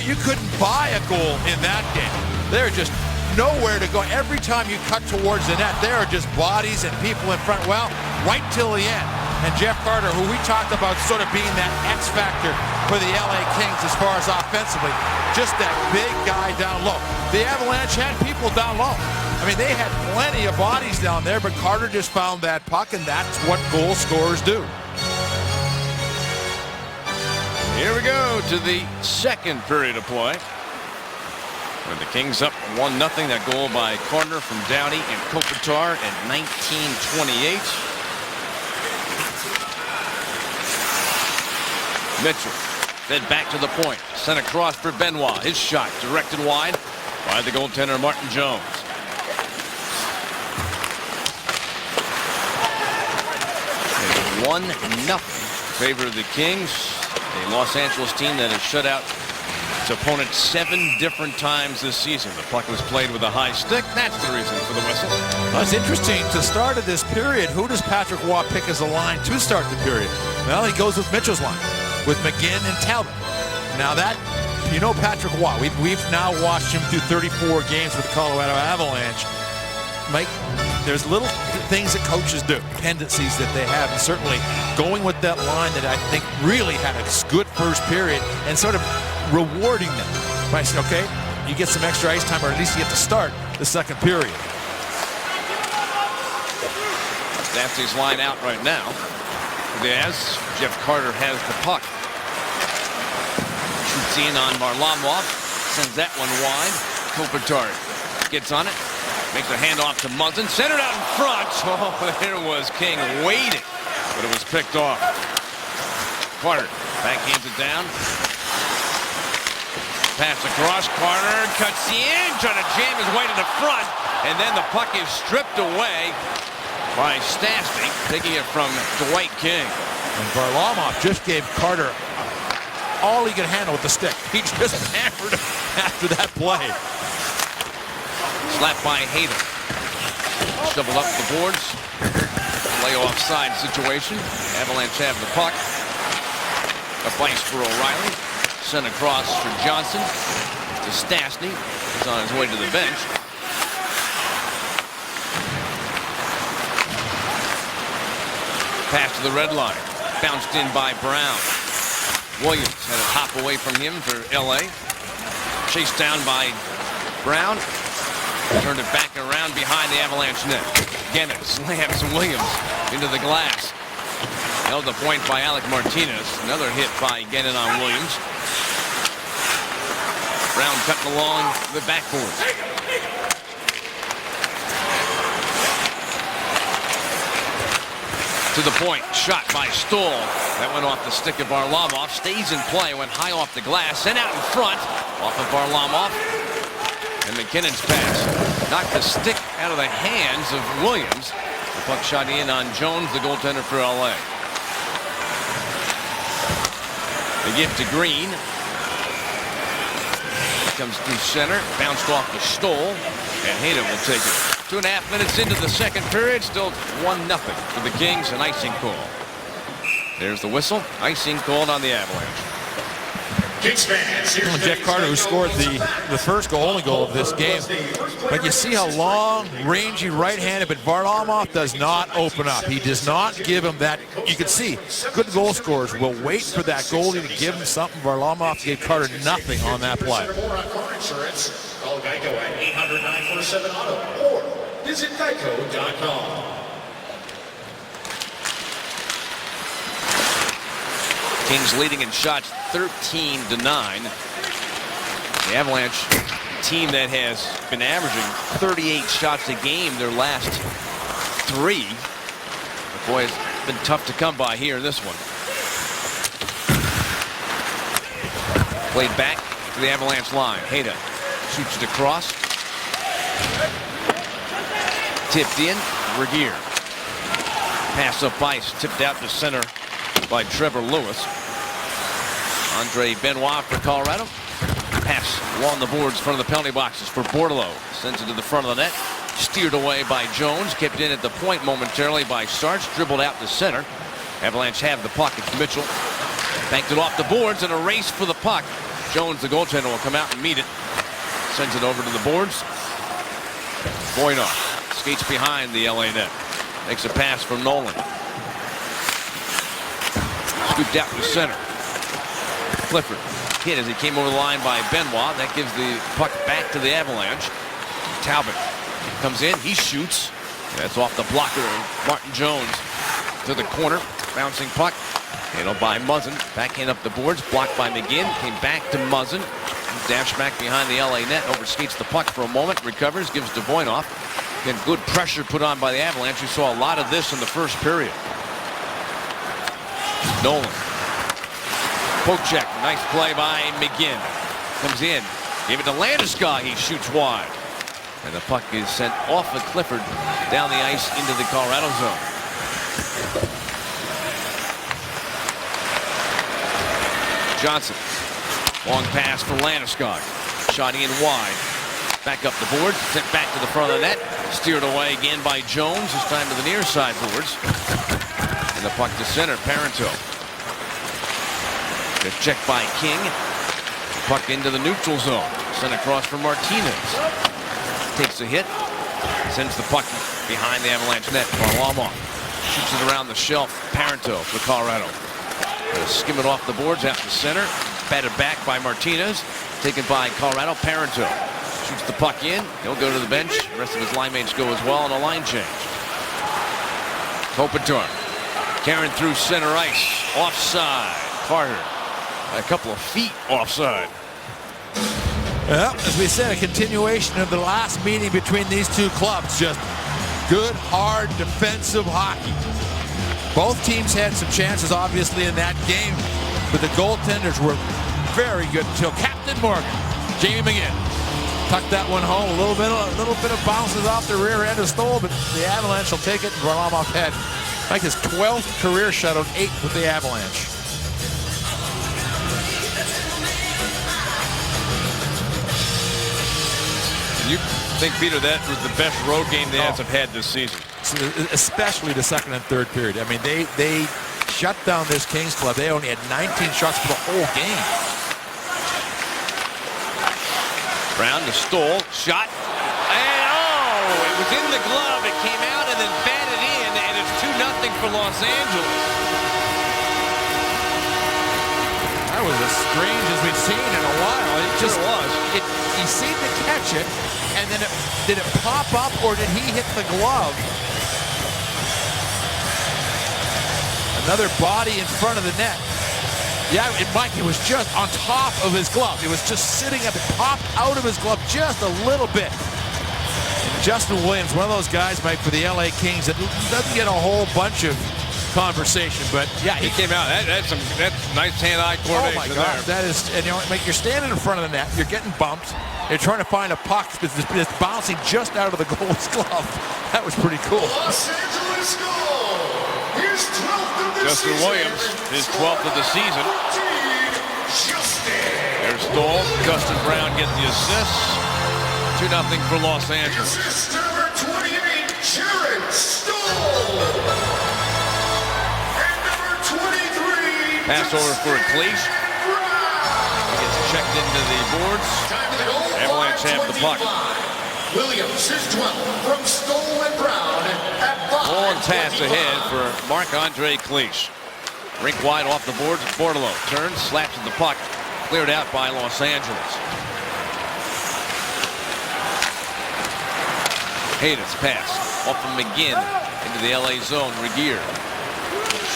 You couldn't buy a goal in that game. They're just nowhere to go. Every time you cut towards the net, there are just bodies and people in front. Well, right till the end. And Jeff Carter, who we talked about sort of being that X factor for the LA Kings as far as offensively, just that big guy down low. The Avalanche had people down low. I mean, they had plenty of bodies down there, but Carter just found that puck, and that's what goal scorers do. Here we go to the second period of play. With the Kings up 1-0. That goal by Carter from Doughty and Kopitar at 19:28. Mitchell fed back to the point. Sent across for Benoit. His shot directed wide by the goaltender Martin Jones. It's 1-0 favor of the Kings. A Los Angeles team that has shut out its opponent 7 different times this season. The puck was played with a high stick. That's the reason for the whistle. Well, it's interesting. To start of this period, who does Patrick Waugh pick as a line to start the period? Well, he goes with Mitchell's line, with McGinn and Talbot. Now that, you know, Patrick Waugh, we've now watched him through 34 games with the Colorado Avalanche. Mike, there's little things that coaches do, tendencies that they have, and certainly going with that line that I think really had a good first period and sort of rewarding them by saying, okay, you get some extra ice time, or at least you get to start the second period. Stastny's line out right now. As Jeff Carter has the puck. Shoots in on Varlamov. Sends that one wide. Kopitar gets on it. Makes a handoff to Muzzin. Centered out in front. Oh, there was King waiting. But it was picked off. Carter backhands it down. Pass across. Carter cuts in. Trying to jam his way to the front. And then the puck is stripped away by Stastny, taking it from Dwight King. And Varlamov just gave Carter all he could handle with the stick. He just hammered him after that play. Slapped by Hayden. Shoveled up the boards. Play offside situation. Avalanche have the puck. A ice for O'Reilly. Sent across for Johnson. To Stastny. He's on his way to the bench. Pass to the red line. Bounced in by Brown. Williams had a hop away from him for LA. Chased down by Brown. Turned it back around behind the Avalanche net. Again, it slams Williams into the glass. Held the point by Alec Martinez. Another hit by Gannon on Williams. Brown cutting along the backboards. To the point, shot by Stoll. That went off the stick of Varlamov. Stays in play, went high off the glass, sent out in front, off of Varlamov. And McKinnon's pass knocked the stick out of the hands of Williams. The puck shot in on Jones, the goaltender for LA. The give to Green. Comes through center, bounced off the Stoll, and Hayden will take it. 2.5 minutes into the second period, still 1-0 for the Kings, an icing call. There's the whistle. Icing called on the Avalanche. Jeff Carter, who scored the first goal, only goal of this game. But you see how long, rangy, right-handed, but Varlamov does not open up. He does not give him that. You can see good goal scorers will wait for that goalie to give him something. Varlamov gave Carter nothing on that play. Call Geico at 800-947-AUTO or visit geico.com. Kings leading in shots 13-9. The Avalanche, team that has been averaging 38 shots a game their last 3. But boy, it's been tough to come by here in this one. Played back to the Avalanche line. Hayda shoots it across. Tipped in. Regier. Pass up ice, tipped out to center by Trevor Lewis. Andre Benoit for Colorado. Pass along the boards in front of the penalty boxes for Bordeleau. Sends it to the front of the net. Steered away by Jones. Kept in at the point momentarily by Sarch. Dribbled out to center. Avalanche have the puck. It's Mitchell. Banked it off the boards and a race for the puck. Jones, the goaltender, will come out and meet it. Sends it over to the boards. Voynov skates behind the LA net. Makes a pass from Nolan. Scooped out to center. Clifford hit as he came over the line by Benoit. That gives the puck back to the Avalanche. Talbot comes in. He shoots. That's off the blocker of Martin Jones to the corner. Bouncing puck. Handled by Muzzin. Backhand up the boards. Blocked by McGinn. Came back to Muzzin. Dash back behind the LA net. Overskates the puck for a moment. Recovers. Gives to Voynov. Again, good pressure put on by the Avalanche. You saw a lot of this in the first period. Nolan. Poke check. Nice play by McGinn. Comes in. Gave it to Landeskog. He shoots wide. And the puck is sent off of Clifford down the ice into the Colorado zone. Johnson. Long pass for Landeskog. Shot in wide. Back up the boards. Sent back to the front of the net. Steered away again by Jones. This time to the near side boards. And the puck to center. Parenteau. Gets checked by King. Puck into the neutral zone. Sent across for Martinez. Takes a hit. Sends the puck behind the Avalanche net. Varlamov shoots it around the shelf. Parenteau for Colorado. Skim it off the boards out to center. Batted back by Martinez. Taken by Colorado. Parenteau shoots the puck in. He'll go to the bench. The rest of his line mates go as well on a line change. Kopitar carrying through center ice. Offside. Carter a couple of feet offside. Well, as we said, a continuation of the last meeting between these two clubs. Just good, hard, defensive hockey. Both teams had some chances, obviously, in that game, but the goaltenders were very good until Captain Morgan, Jamie McGinn, tucked that one home. A little bit of bounces off the rear end of Stoll, but the Avalanche will take it. And Varlamov had like his 12th career shutout, 8 with the Avalanche. You think, Peter, that was the best road game the Avs have had this season? Especially the second and third period. I mean, they shut down this Kings club. They only had 19 shots for the whole game. Brown to Stoll. Shot. And it was in the glove. It came out and then batted in, and it's 2-0 for Los Angeles. That was as strange as we've seen in a while. It just was. He seemed to catch it, and then did it pop up, or did he hit the glove? Another body in front of the net. Yeah, Mike, it was just on top of his glove. It was just sitting up. It popped out of his glove just a little bit. And Justin Williams, one of those guys, Mike, for the LA Kings that doesn't get a whole bunch of conversation, but yeah, he came out. That's nice hand-eye coordination. Oh my God, that is, and Mike, you're standing in front of the net. You're getting bumped. You're trying to find a puck that's bouncing just out of the goalie's glove. That was pretty cool. Los Angeles goal. His 12th of the Justin season. Williams, his 12th of the season. Justin. There's Stoll. Justin Brown gets the assist. 2-0 for Los Angeles. Assist number 28, Jared Stoll. And number 23, Pass over for Cleach. He gets checked into the boards. Time to the goal. Avalanche have the puck. Williams is 12 from Stoll and Brown at 5. Long pass ahead for Marc-Andre Cleach. Rink wide off the boards. Bordeleau turns, slaps at the puck. Cleared out by Los Angeles. Hayden's pass off from McGinn into the LA zone. Regier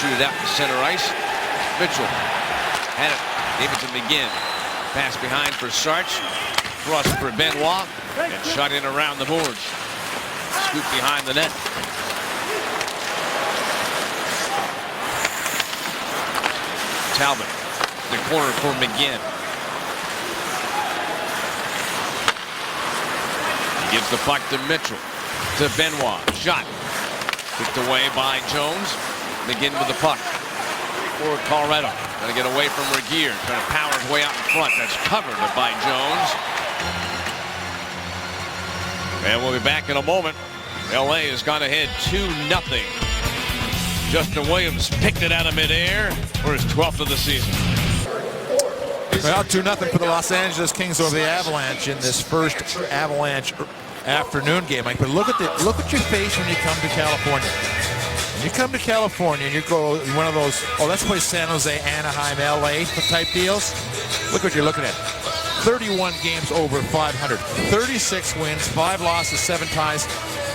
shoot it out to center ice. Mitchell had it, gave it to McGinn. Pass behind for Sarch. Cross for Benoit. And shot in around the boards. Scoop behind the net. Talbot, the corner for McGinn. He gives the puck to Mitchell. To Benoit. Shot. Kicked away by Jones. McGinn with the puck. For Colorado. Trying to get away from Regeer. Trying to power his way out in front. That's covered by Jones. And we'll be back in a moment. LA has gone ahead 2-0. Justin Williams picked it out of midair for his 12th of the season. Well, 2-0 for the Los Angeles Kings over the Avalanche in this first Avalanche afternoon game. But look at your face when you come to California. When you come to California and you go one of those, let's play San Jose, Anaheim, LA type deals. Look what you're looking at. 31 games over 500, 36 wins, 5 losses, 7 ties.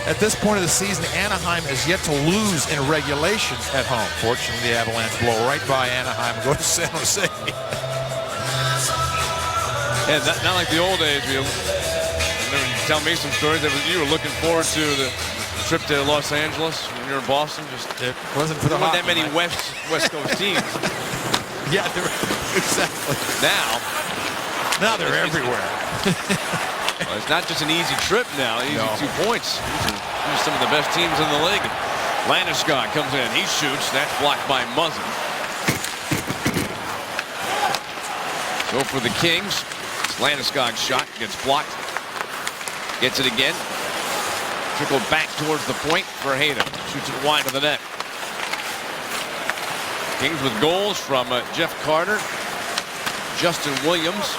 At this point of the season, Anaheim has yet to lose in regulation at home. Fortunately, the Avalanche blow right by Anaheim and go to San Jose. Yeah, not like the old days. You tell me some stories that you were looking forward to the trip to Los Angeles when you were in Boston. Just it wasn't for the not that many West Coast teams. Yeah, exactly. Now they're everywhere. Well, it's not just an easy trip now. Easy 2 points. These are some of the best teams in the league. Landeskog comes in. He shoots. That's blocked by Muzzin. So for the Kings, Landeskog's shot gets blocked. Gets it again. Trickled back towards the point for Hayden. Shoots it wide of the net. Kings with goals from Jeff Carter, Justin Williams.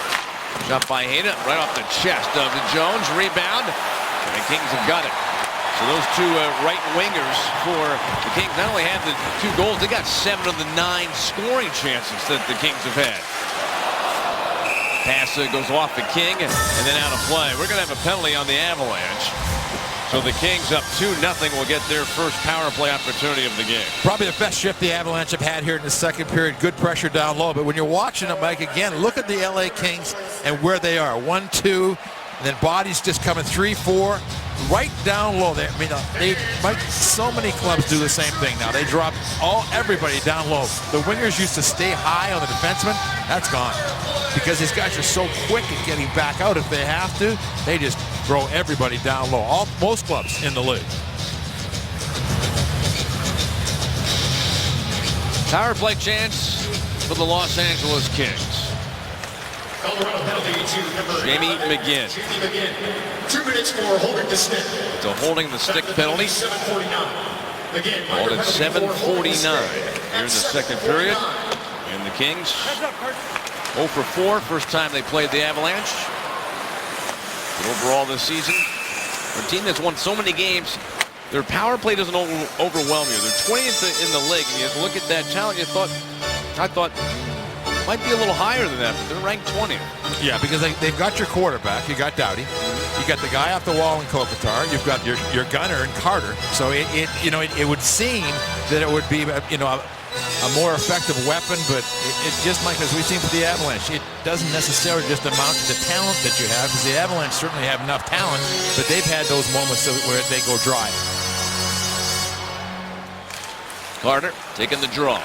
Shot by Hayden right off the chest of the Jones. Rebound. And the Kings have got it. So those two right wingers for the Kings not only have the 2 goals, they got 7 of the 9 scoring chances that the Kings have had. Pass goes off the King and then out of play. We're going to have a penalty on the Avalanche. So the Kings up 2-0 will get their first power play opportunity of the game. Probably the best shift the Avalanche have had here in the second period. Good pressure down low. But when you're watching them, Mike, again, look at the LA Kings and where they are. 1-2, and then bodies just coming 3-4, right down low. So many clubs do the same thing now. They drop everybody down low. The wingers used to stay high on the defenseman. That's gone. Because these guys are so quick at getting back out if they have to. They just throw everybody down low. Most clubs in the league. Power play chance for the Los Angeles Kings. Colorado penalty to number Jamie McGinn. 2 minutes for holding the stick. It's a holding the stick penalty. 7:49. Again, All at 7:49 here in the second period. And the Kings 0 for 4. First time they played the Avalanche. But overall this season, a team that's won so many games, their power play doesn't overwhelm you. They're 20th in the league, and you look at that talent, I thought might be a little higher than that, but they're ranked 20th. Yeah, because they've got your quarterback. You got Doughty. You got the guy off the wall in Kopitar. You've got your gunner in Carter. So it would seem that it would be a more effective weapon, but it just, Mike, as we've seen for the Avalanche, it doesn't necessarily just amount to the talent that you have, because the Avalanche certainly have enough talent, but they've had those moments where they go dry. Carter taking the draw.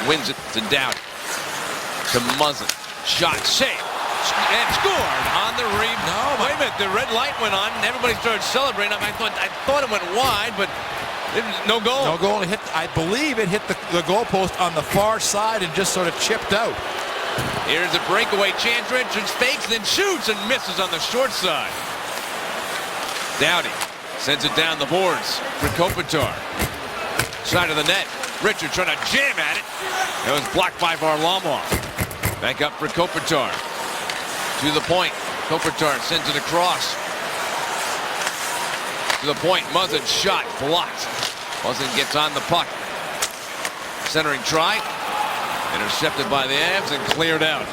Wins it to Doughty. To Muzzin. Shot, save, and scored on the rebound. No, wait a minute, the red light went on, and everybody started celebrating. I thought it went wide, but no goal. No goal. I believe it hit the goalpost on the far side and just sort of chipped out. Here's a breakaway chance. Richards fakes, then shoots and misses on the short side. Doughty sends it down the boards for Kopitar. Side of the net. Richards trying to jam at it. That was blocked by Varlamov. Back up for Kopitar. To the point. Kopitar sends it across. To the point. Muzzin shot blocked. Muzzin gets on the puck. Centering try. Intercepted by the Avs and cleared out.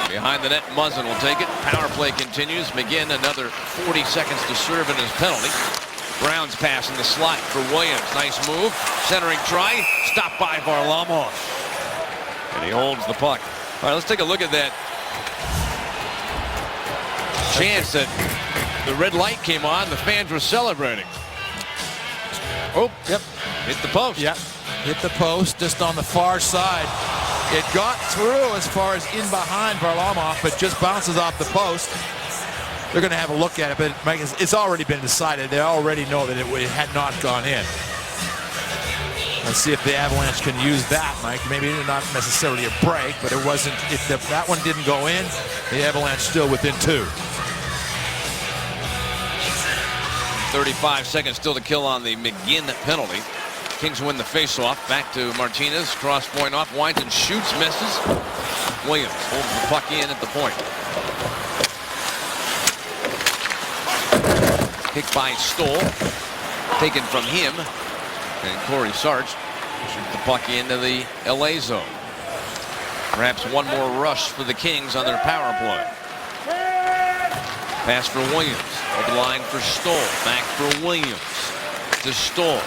Behind the net, Muzzin will take it. Power play continues. McGinn another 40 seconds to serve in his penalty. Brown's pass in the slot for Williams. Nice move. Centering try. Stopped by Varlamov. And he holds the puck. All right, let's take a look at that chance that the red light came on. The fans were celebrating. Oh, yep. Hit the post. Yep. Hit the post just on the far side. It got through as far as in behind Varlamov, but just bounces off the post. they're going to have a look at it, but Mike, it's already been decided. They already know that it had not gone in. Let's see if the Avalanche can use that, Mike. Maybe not necessarily a break, but it wasn't. If that one didn't go in, the Avalanche still within 2. 35 seconds still to kill on the McGinn penalty. Kings win the faceoff. Back to Martinez. Cross point off. Winds and shoots. Misses. Williams holds the puck in at the point. Kick by Stoll. Taken from him. And Corey Sarge shoots the puck into the LA zone. Perhaps one more rush for the Kings on their power play. Pass for Williams. Over the line for Stoll. Back for Williams. To Stoll.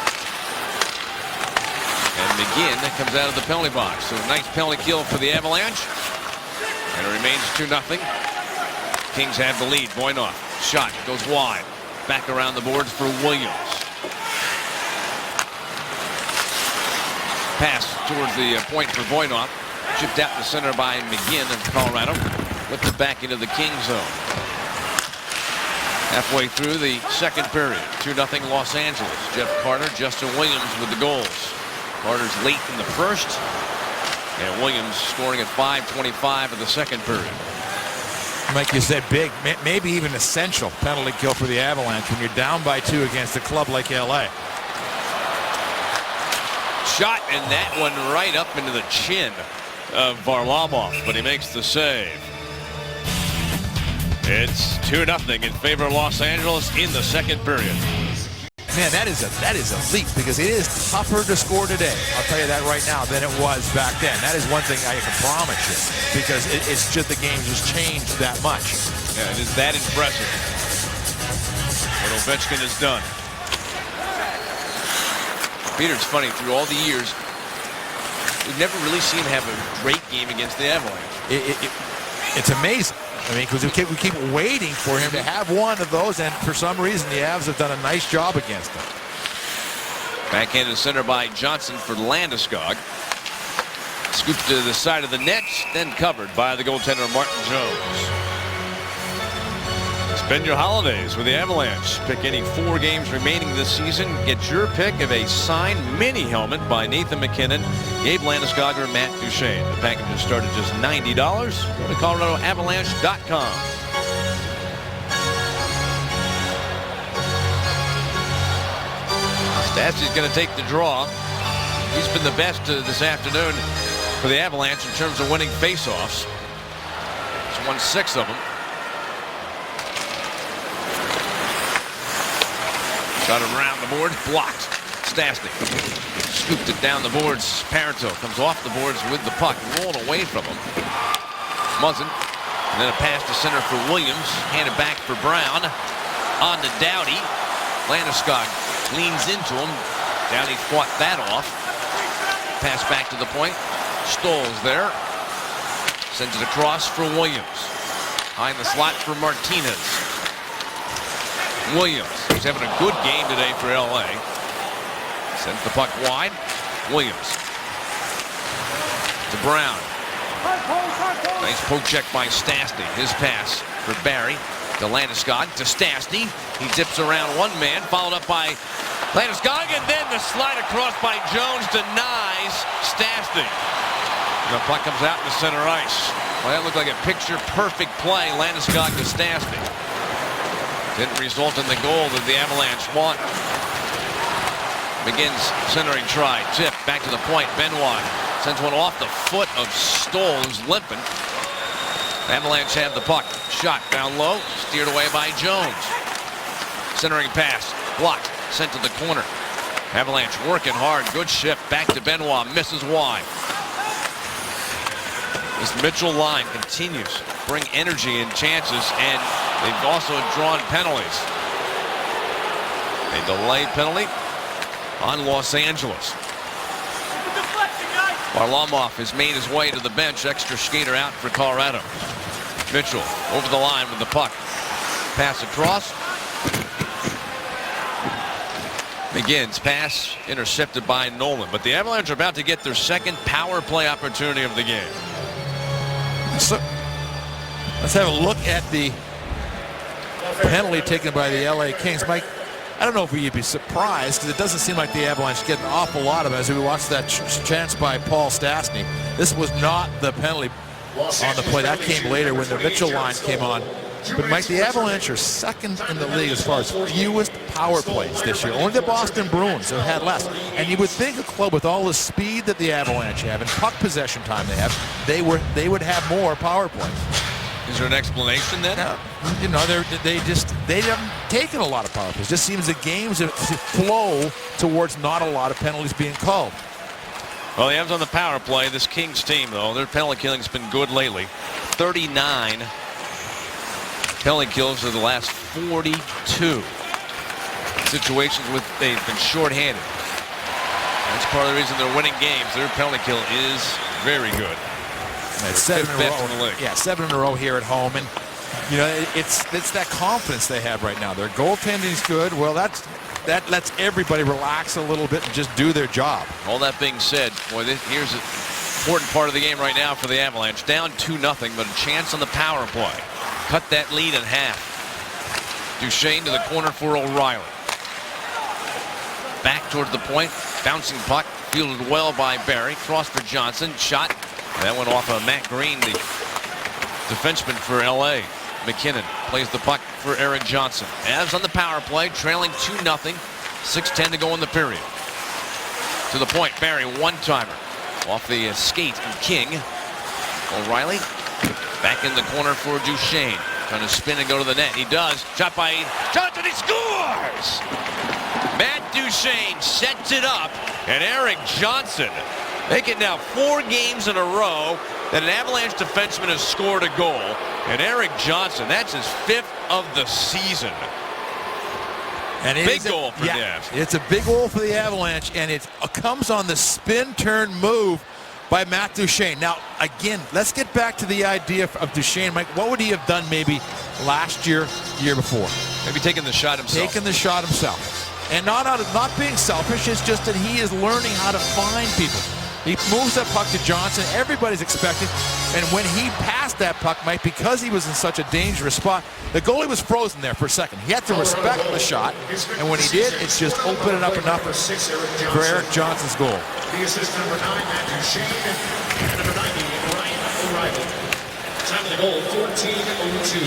And McGinn comes out of the penalty box. So a nice penalty kill for the Avalanche. And it remains 2-0. Kings have the lead. Voinov. Shot goes wide. Back around the boards for Williams. Pass towards the point for Voinov. Chipped out in the center by McGinn of Colorado. Lifted back into the King zone. Halfway through the second period. 2-0 Los Angeles. Jeff Carter, Justin Williams with the goals. Carter's late in the first. And Williams scoring at 5:25 of the second period. Mike, you said big, maybe even essential penalty kill for the Avalanche when you're down by 2 against a club like LA. Shot, and that one right up into the chin of Varlamov, but he makes the save. It's 2-0 in favor of Los Angeles in the second period. Man, that is a leap, because it is tougher to score today. I'll tell you that right now than it was back then. That is one thing I can promise you, because it's just the game just changed that much. Yeah, it is that impressive what Ovechkin has done. Peter, it's funny, through all the years, we've never really seen him have a great game against the Avalanche. It's amazing. I mean, because we keep waiting for him to have one of those, and for some reason the Avs have done a nice job against him. Backhanded center by Johnson for Landeskog. Scooped to the side of the net, then covered by the goaltender Martin Jones. Spend your holidays with the Avalanche. Pick any 4 games remaining this season. Get your pick of a signed mini helmet by Nathan MacKinnon, Gabe Landeskog, or Matt Duchene. The packages start at just $90. Go to ColoradoAvalanche.com. Stastny's going to take the draw. He's been the best this afternoon for the Avalanche in terms of winning faceoffs. He's won 6 of them. Shot around the board, blocked. Stastny scooped it down the boards. Parenteau comes off the boards with the puck, rolled away from him. Muzzin, and then a pass to center for Williams. Handed back for Brown. On to Doughty. Landeskog leans into him. Doughty fought that off. Pass back to the point. Stoll's there. Sends it across for Williams. Behind the slot for Martinez. Williams, who's having a good game today for LA. Sends the puck wide. Williams to Brown. Nice poke check by Stastny. His pass for Barry to Landeskog to Stastny. He dips around one man, followed up by Landeskog, and then the slide across by Jones denies Stastny. The puck comes out in the center ice. Well, that looked like a picture-perfect play. Landeskog to Stastny. Didn't result in the goal that the Avalanche want. McGinn's centering try. Tip back to the point. Benoit sends one off the foot of Stoll, who's limping. Avalanche have the puck. Shot down low. Steered away by Jones. Centering pass. Blocked. Sent to the corner. Avalanche working hard. Good shift. Back to Benoit. Misses wide. This Mitchell line continues to bring energy and chances, and they've also drawn penalties. A delayed penalty on Los Angeles. Varlamov has made his way to the bench. Extra skater out for Colorado. Mitchell over the line with the puck. Pass across. McGinn's pass intercepted by Nolan, but the Avalanche are about to get their second power play opportunity of the game. So let's have a look at the penalty taken by the LA Kings. Mike, I don't know if we'd be surprised because it doesn't seem like the Avalanche get an awful lot of it as we watch that chance by Paul Stastny. This was not the penalty on the play. That came later when the Mitchell line came on. But Mike, the Avalanche are second in the league as far as fewest power plays this year. Only the Boston Bruins have had less. And you would think a club with all the speed that the Avalanche have and puck possession time they have, they would have more power plays. Is there an explanation then? You know, they haven't taken a lot of power plays. It just seems the games have flow towards not a lot of penalties being called. Well, the Avs on the power play. This Kings team, though, their penalty killing's been good lately. 39 penalty kills of the last 42 situations with they've been shorthanded. That's part of the reason they're winning games. Their penalty kill is very good. It's 7 in a row. In the league. Yeah, 7 in a row here at home, and you know it's that confidence they have right now. Their goaltending is good. Well, that lets everybody relax a little bit and just do their job. All that being said, boy, here's an important part of the game right now for the Avalanche. Down 2-0, but a chance on the power play. Cut that lead in half. Duchesne to the corner for O'Reilly. Back towards the point. Bouncing puck. Fielded well by Barry. Cross for Johnson. Shot. That went off of Matt Green, the defenseman for LA. McKinnon plays the puck for Eric Johnson. Avs on the power play. Trailing 2-0. 6:10 to go in the period. To the point. Barry, one-timer. Off the skate of King. O'Reilly. Back in the corner for Duchesne. Trying to spin and go to the net. He does. Shot by Johnson. He scores! Matt Duchesne sets it up. And Eric Johnson making now 4 games in a row that an Avalanche defenseman has scored a goal. And Eric Johnson, that's his 5th of the season. And big goal for the Avs. It's a big goal for the Avalanche, and it comes on the spin-turn move by Matt Duchesne. Now, again, let's get back to the idea of Duchesne. Mike, what would he have done maybe last year, year before? Maybe taking the shot himself. Taking the shot himself. And not being selfish, it's just that he is learning how to find people. He moves that puck to Johnson. Everybody's expecting. And when he passed that puck, Mike, because he was in such a dangerous spot, the goalie was frozen there for a second. He had to respect the shot. And when he did, it's just opening up enough for Eric Johnson's goal. The assist number 9, Matt Duchesne, and number 90, Ryan O'Reilly. Time of the goal, 14:02.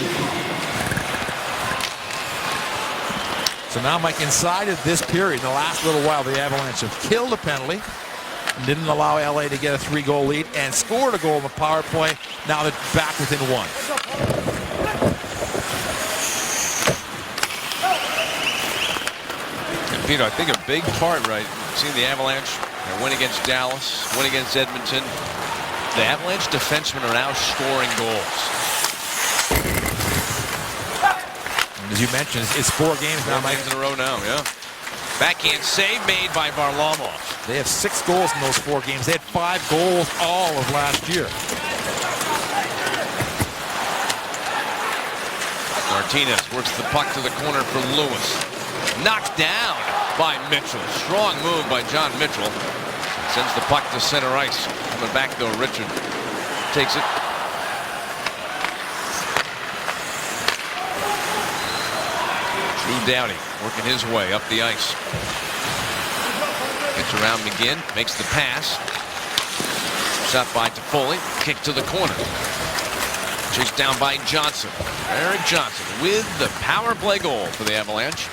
So now, Mike, inside of this period, in the last little while, the Avalanche have killed a penalty, didn't allow LA to get a 3-goal lead, and scored a goal in the power play. Now they're back within 1. And Peter, I think a big part, right, seeing the Avalanche win against Dallas, win against Edmonton, the Avalanche defensemen are now scoring goals. As you mentioned, it's 4 games now, 4 Mike. games in a row now, yeah. Backhand save made by Varlamov. They have 6 goals in those 4 games. They had 5 goals all of last year. Martinez works the puck to the corner for Lewis. Knocked down by Mitchell. Strong move by John Mitchell. Sends the puck to center ice. Coming back though, Richard takes it. Drew Doughty working his way up the ice. Gets around McGinn, makes the pass. Shot by Toffoli, kick to the corner. Chased down by Johnson. Eric Johnson with the power play goal for the Avalanche.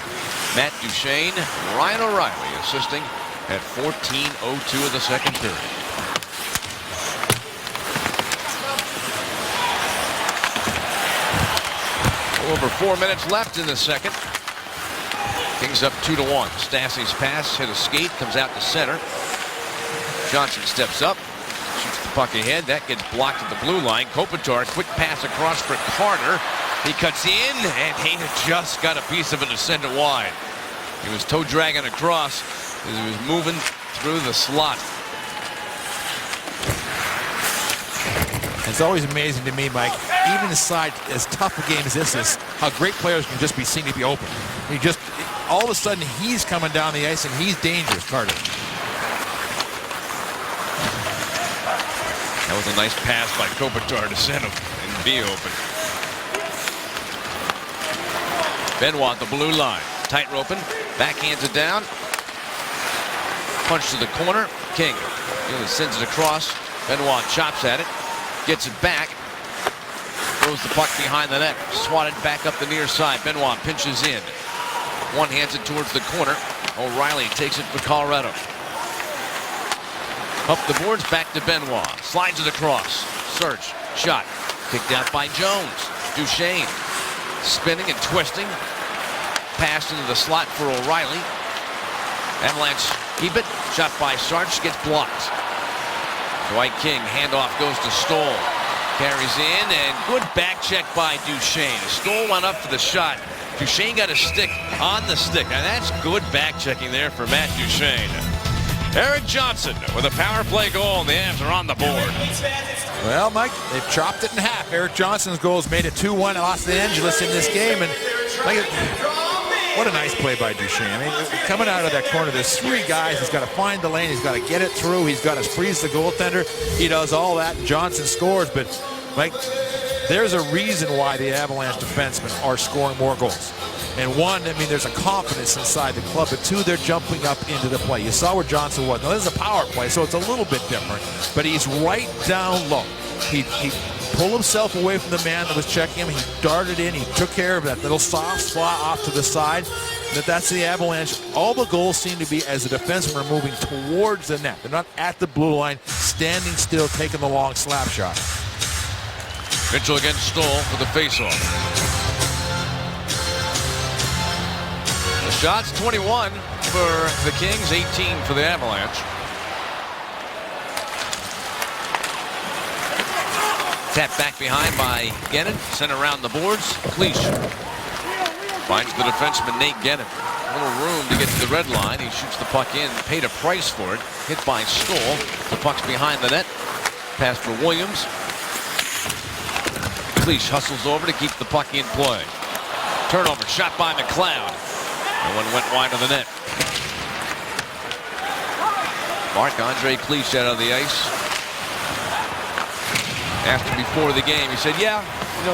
Matt Duchesne, Ryan O'Reilly assisting at 14:02 of the second period. Over 4 minutes left in the second. Kings up 2-1. Stassi's pass hit a skate, comes out to center. Johnson steps up, shoots the puck ahead. That gets blocked at the blue line. Kopitar, quick pass across for Carter. He cuts in, and he just got a piece of it to send it wide. He was toe dragging across as he was moving through the slot. It's always amazing to me, Mike, even aside as tough a game as this is, how great players can just be seen to be open. He just, all of a sudden, he's coming down the ice and he's dangerous, Carter. That was a nice pass by Kopitar to send him and be open. Benoit at the blue line. Tight roping. Backhands it down. Punch to the corner. King sends it across. Benoit chops at it. Gets it back. Throws the puck behind the net. Swatted back up the near side. Benoit pinches in. One hands it towards the corner. O'Reilly takes it for Colorado. Up the boards, back to Benoit. Slides it across. Search. Shot. Kicked out by Jones. Duchesne. Spinning and twisting. Pass into the slot for O'Reilly. Avalanche keep it. Shot by Sarch. Gets blocked. Dwight King. Handoff goes to Stoll. Carries in, and good back check by Duchesne. Stoll went up for the shot. Duchesne got a stick on the stick. And that's good back checking there for Matt Duchesne. Erik Johnson with a power play goal, and the Avs are on the board. Well, Mike, they've chopped it in half. Erik Johnson's goals made it 2-1 Los Angeles in this game, and Mike, what a nice play by Duchesne. I mean, coming out of that corner, there's three guys. He's got to find the lane. He's got to get it through. He's got to freeze the goaltender. He does all that, and Johnson scores. But, Mike, there's a reason why the Avalanche defensemen are scoring more goals. And one, I mean, there's a confidence inside the club. But two, they're jumping up into the play. You saw where Johnson was. Now, this is a power play, so it's a little bit different. But he's right down low. He pulled himself away from the man that was checking him. He darted in. He took care of that little soft spot off to the side. That's the Avalanche. All the goals seem to be as the defensemen are moving towards the net. They're not at the blue line, standing still, taking the long slap shot. Mitchell against Stoll for the faceoff. The shots 21 for the Kings, 18 for the Avalanche. Tap back behind by Gennon. Sent around the boards. Cleach finds the defenseman Nate Gennon. A little room to get to the red line. He shoots the puck in. Paid a price for it. Hit by Stoll. The puck's behind the net. Pass for Williams. Cleach hustles over to keep the puck in play. Turnover. Shot by McLeod. And one went wide of the net. Marc-Andre Cleach out on the ice. After before the game, he said, yeah, you know,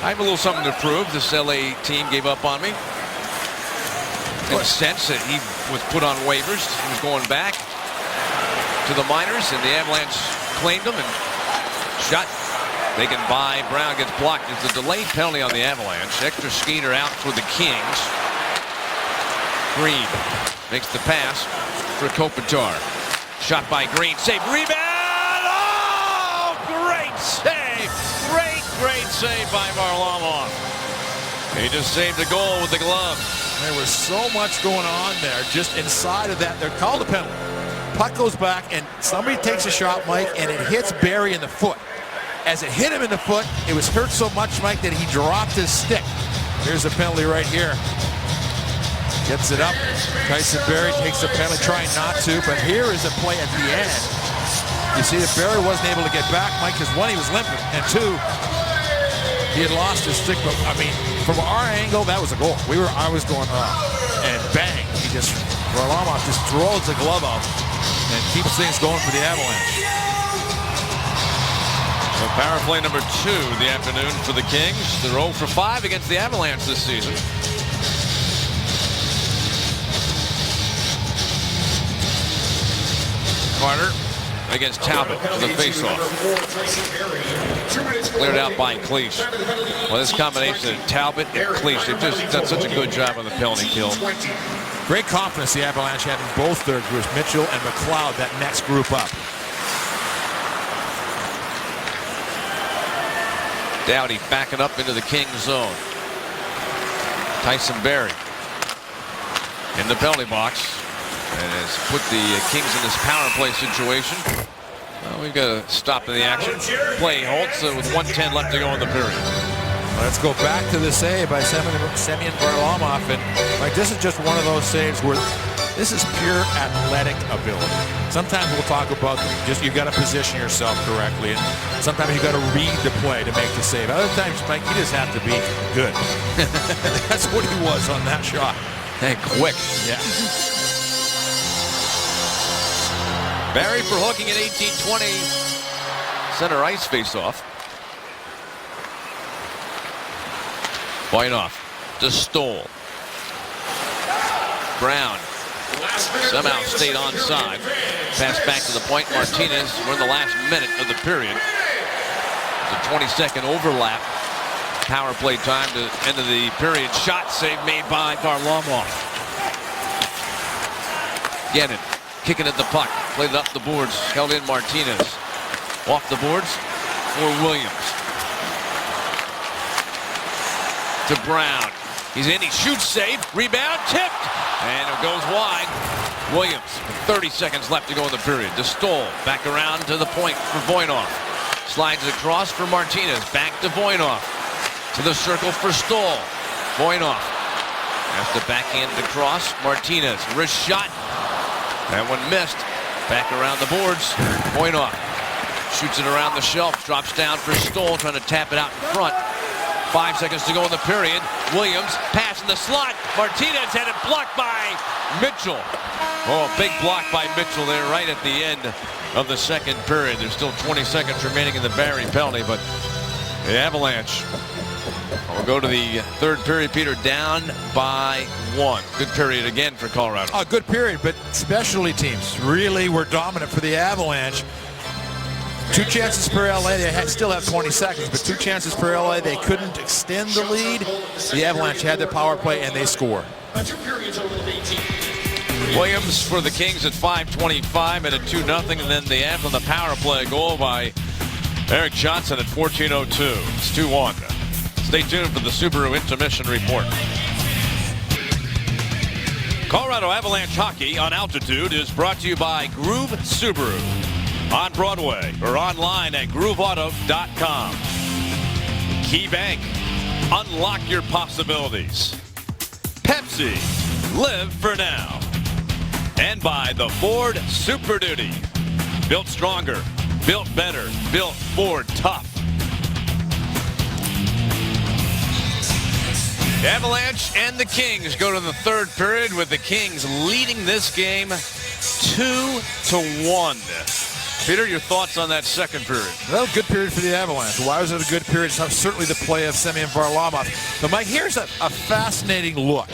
I have a little something to prove. This LA team gave up on me. In a sense that he was put on waivers. He was going back to the minors, and the Avalanche claimed him and shot. Taken by Brown, gets blocked. There's a delayed penalty on the Avalanche. Extra skater out for the Kings. Green makes the pass for Kopitar. Shot by Green. Save. Rebound. Save. Great save by Varlamov. He just saved a goal with the glove. There was so much going on there just inside of that. They're called a penalty. Puck goes back, and somebody takes a shot, Mike, and it hits Barry in the foot. As it hit him in the foot, it was hurt so much, Mike, that he dropped his stick. Here's a penalty right here. Gets it up. Tyson Barrie takes the penalty, trying not to, but here is a play at the end. You see that Barrie wasn't able to get back, Mike, because one, he was limping, and two, he had lost his stick. But I mean, from our angle, that was a goal. I was going, and bang, Varlamov just throws the glove out and keeps things going for the Avalanche. So power play number 2 the afternoon for the Kings. They're 0 for 5 against the Avalanche this season. Carter against Talbot for the faceoff. Cleared out by Cleach. Well, this combination of Talbot and Cleach, they've just done such a good job on the penalty kill. Great confidence the Avalanche had in both their groups, Mitchell and McLeod, that next group up. Doughty backing up into the Kings zone. Tyson Barrie in the penalty box. And has put the Kings in this power play situation. Well, we've got to stop the action. Play halts with 1:10 left to go in the period. Let's go back to the save by Semyon Varlamov. And like, this is just one of those saves where this is pure athletic ability. Sometimes we'll talk about just you got to position yourself correctly, and sometimes you got to read the play to make the save. Other times, Mike, you just have to be good. That's what he was on that shot. And quick. Yeah. Barrie for hooking at 18-20. Center ice face-off. White off. to Stoll. Brown somehow stayed onside. Pass back to the point. Martinez. We're in the last minute of the period. It's a 20-second overlap. Power play time to end of the period. Shot save made by Varlamov. Gannon kicking at the puck. Played it up the boards. Held in Martinez. Off the boards for Williams. To Brown. He's in. He shoots. Save. Rebound. Tipped. And it goes wide. Williams. 30 seconds left to go in the period. To Stoll. Back around to the point for Voynov. Slides it across for Martinez. Back to Voynov. To the circle for Stoll. Voynov. Has to backhand it across. Martinez. Wrist shot. That one missed. Back around the boards. Voynov. Shoots it around the shelf. Drops down for Stoll. Trying to tap it out in front. 5 seconds to go in the period. Williams. Pass in the slot. Martinez had it blocked by Mitchell. Oh, big block by Mitchell there right at the end of the second period. There's still 20 seconds remaining in the Barrie penalty, but the Avalanche will go to the third period, Peter, down by 1. Good period again for Colorado. A good period, but specialty teams really were dominant for the Avalanche. 2 chances per LA. They still have 20 seconds, but 2 chances per LA. They couldn't extend the lead. The Avalanche had their power play, and they score. Williams for the Kings at 5:25 and at 2-0, and then the Avs on the power play goal by Eric Johnson at 14:02. It's 2-1. Stay tuned for the Subaru Intermission Report. Colorado Avalanche hockey on Altitude is brought to you by Groove Subaru. On Broadway or online at grooveauto.com. Key Bank. Unlock your possibilities. Pepsi. Live for now. And by the Ford Super Duty. Built stronger. Built better. Built Ford tough. The Avalanche and the Kings go to the third period with the Kings leading this game 2-1. Peter, your thoughts on that second period? Well, good period for the Avalanche. Why was it a good period? Certainly the play of Semyon Varlamov. But Mike, here's a fascinating look.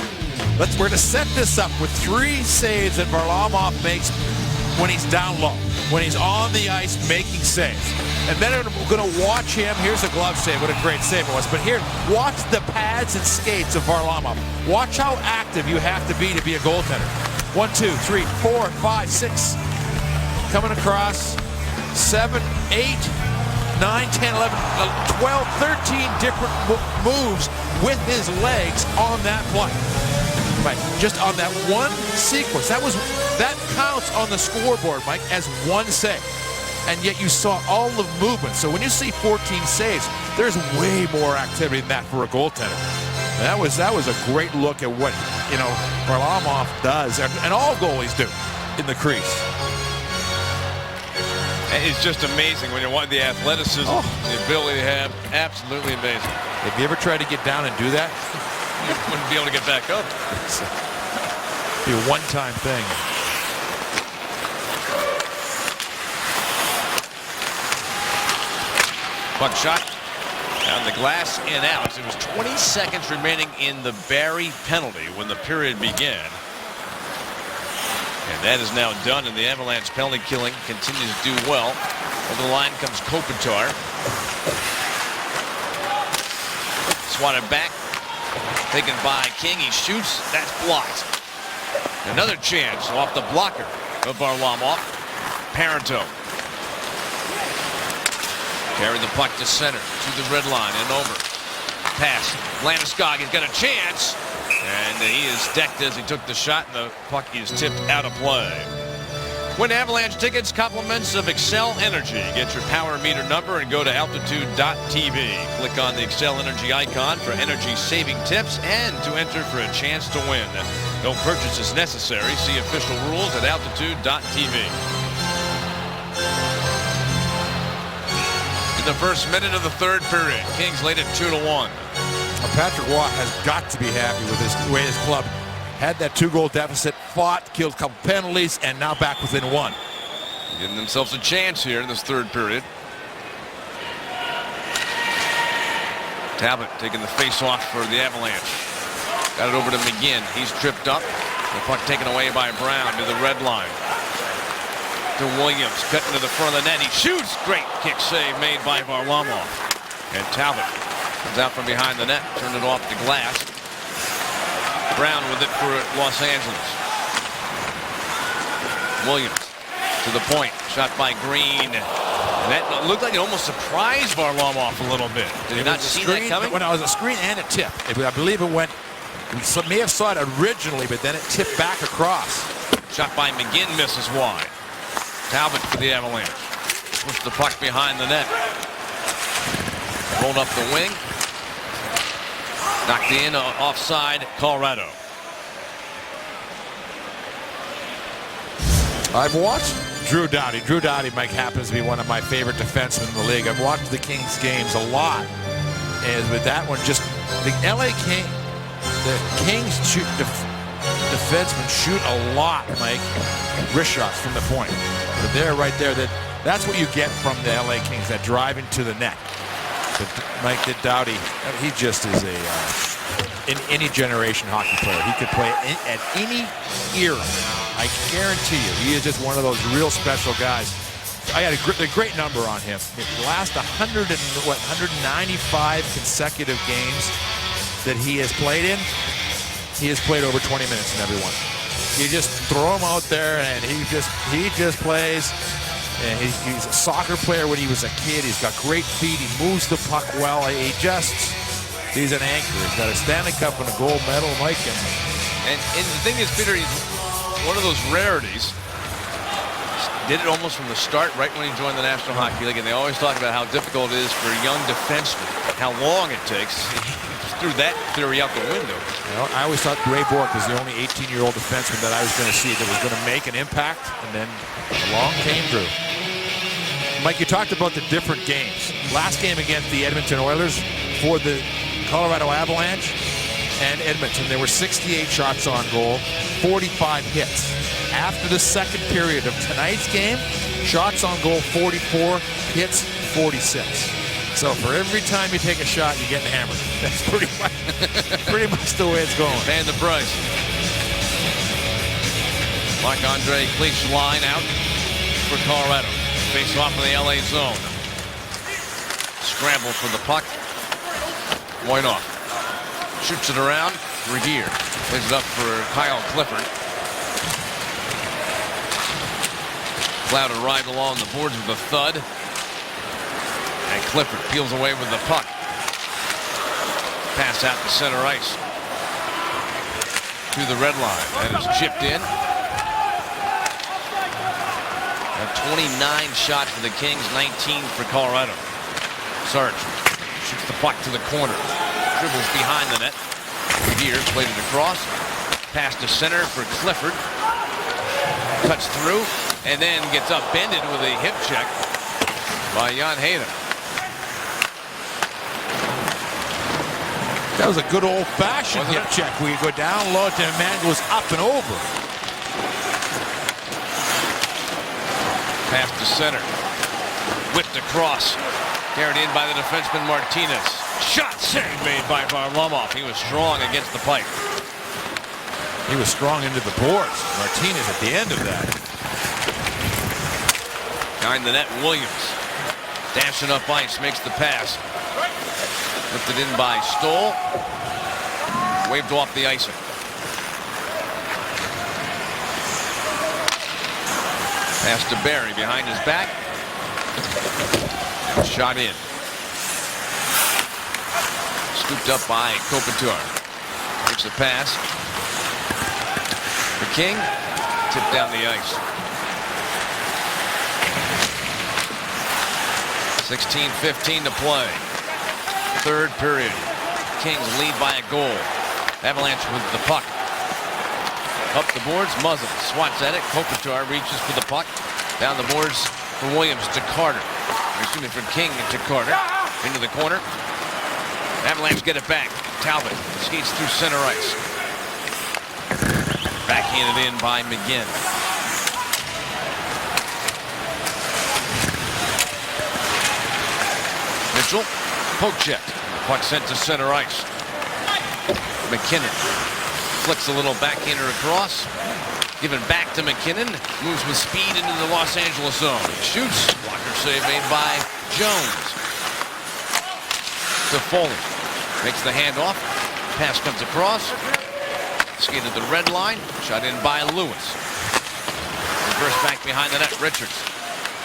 We're going to set this up with 3 saves that Varlamov makes when he's down low, when he's on the ice making saves. And then we're going to watch him. Here's a glove save. What a great save it was. But here, watch the pads and skates of Varlamov. Watch how active you have to be a goaltender. 1, 2, 3, 4, 5, 6. Coming across. 7, 8, 9, 10, 11, 12, 13 different moves with his legs on that play. Right, just on that one sequence. That counts on the scoreboard, Mike, as 1 save. And yet you saw all the movement. So when you see 14 saves, there's way more activity than that for a goaltender. That was a great look at what, Varlamov does, and all goalies do in the crease. It's just amazing when you want the athleticism, the ability to have. Absolutely amazing. Have you ever tried to get down and do that? You wouldn't be able to get back up. Be a one-time thing. Puck shot on the glass and out. It was 20 seconds remaining in the Barrie penalty when the period began. And that is now done, and the Avalanche penalty killing continues to do well. Over the line comes Kopitar. Swatted back. Taken by King. He shoots. That's blocked. Another chance off the blocker of Varlamov. Parenteau. Carry the puck to center. To the red line and over. Pass. Landeskog has got a chance. And he is decked as he took the shot, and the puck is tipped out of play. Win Avalanche tickets, compliments of Xcel Energy. Get your power meter number and go to altitude.tv. Click on the Xcel Energy icon for energy-saving tips and to enter for a chance to win. No purchase is necessary. See official rules at altitude.tv. In the first minute of the third period, Kings lead it 2-1. Patrick Roy has got to be happy with the way his club had that 2-goal deficit, fought, killed a couple penalties, and now back within 1. Giving themselves a chance here in this third period. Talbot taking the face-off for the Avalanche. Got it over to McGinn. He's tripped up. The puck taken away by Brown to the red line. To Williams, cutting to the front of the net. He shoots. Great kick save made by Varlamov. And Talbot comes out from behind the net. Turned it off to Glass. Brown with it for Los Angeles. Williams to the point. Shot by Green. And that looked like it almost surprised Varlamov a little bit. Did he not see that coming? When it was a screen and a tip. I believe it went. We may have saw it originally, but then it tipped back across. Shot by McGinn misses wide. Talbot for the Avalanche. Pushed the puck behind the net. Rolled up the wing. Knocked in offside Colorado. I've watched Drew Doughty. Drew Doughty, Mike, happens to be one of my favorite defensemen in the league. I've watched the Kings games a lot. And with that one, just the Kings shoot defensemen shoot a lot, Mike. Wrist shots from the point. But they're right there. That's what you get from the LA Kings, that driving to the net. But Mike Doughty, he just is in any generation hockey player. He could play at any era. I guarantee you, he is just one of those real special guys. I had a great number on him. The last 195 consecutive games that he has played in, he has played over 20 minutes in every one. You just throw him out there, and he just plays. And he's a soccer player when he was a kid. He's got great feet. He moves the puck well. He's an anchor. He's got a Stanley Cup and a gold medal, Mike. And the thing is, Peter, he's one of those rarities. Did it almost from the start, right when he joined the National Hockey League. And they always talk about how difficult it is for young defensemen, how long it takes. He threw that theory out the window. Well, I always thought Ray Bourque was the only 18-year-old defenseman that I was going to see that was going to make an impact, and then along came Drew. Mike, you talked about the different games. Last game against the Edmonton Oilers for the Colorado Avalanche and Edmonton, there were 68 shots on goal, 45 hits. After the second period of tonight's game, shots on goal 44, hits 46. So for every time you take a shot, you're getting hammered. That's pretty much the way it's going. And the price. Marc-Andre Cliche line out for Colorado. Face off in the LA zone. Scramble for the puck. Wojnarowski shoots it around. Regier plays it up for Kyle Clifford. Cloud to ride along the boards with a thud. And Clifford peels away with the puck. Pass out to center ice. To the red line. That is chipped in. A 29 shot for the Kings, 19 for Colorado. Sarge shoots the puck to the corner. Dribbles behind the net. Regier played it across. Pass to center for Clifford. Cuts through and then gets upended with a hip check by Jan Hayden. That was a good old-fashioned hip check where you go down low and the man goes up and over. Pass to center. Whipped across. Carried in by the defenseman Martinez. Shot save made by Varlamov. He was strong against the pipe. He was strong into the boards. Martinez at the end of that. Behind the net, Williams. Dashing up ice, makes the pass. Lifted in by Stoll. Waved off the icing. Pass to Barry behind his back. Shot in. Scooped up by Kopitar. Makes the pass. The King tipped down the ice. 16:15 to play. Third period. Kings lead by a goal. Avalanche with the puck. Up the boards, Muzzin swats at it. Kopitar reaches for the puck. Down the boards for Williams to Carter. Excuse me, from King to Carter. Into the corner. Avalanche get it back. Talbot skates through center ice. Backhanded in by McGinn. Mitchell, poke check. Puck sent to center ice. McKinnon flicks a little backhander across. Given back to McKinnon. Moves with speed into the Los Angeles zone. Shoots. Blocker save made by Jones. To Foley. Makes the handoff. Pass comes across. Skated the red line. Shot in by Lewis. Reverse back behind the net. Richards.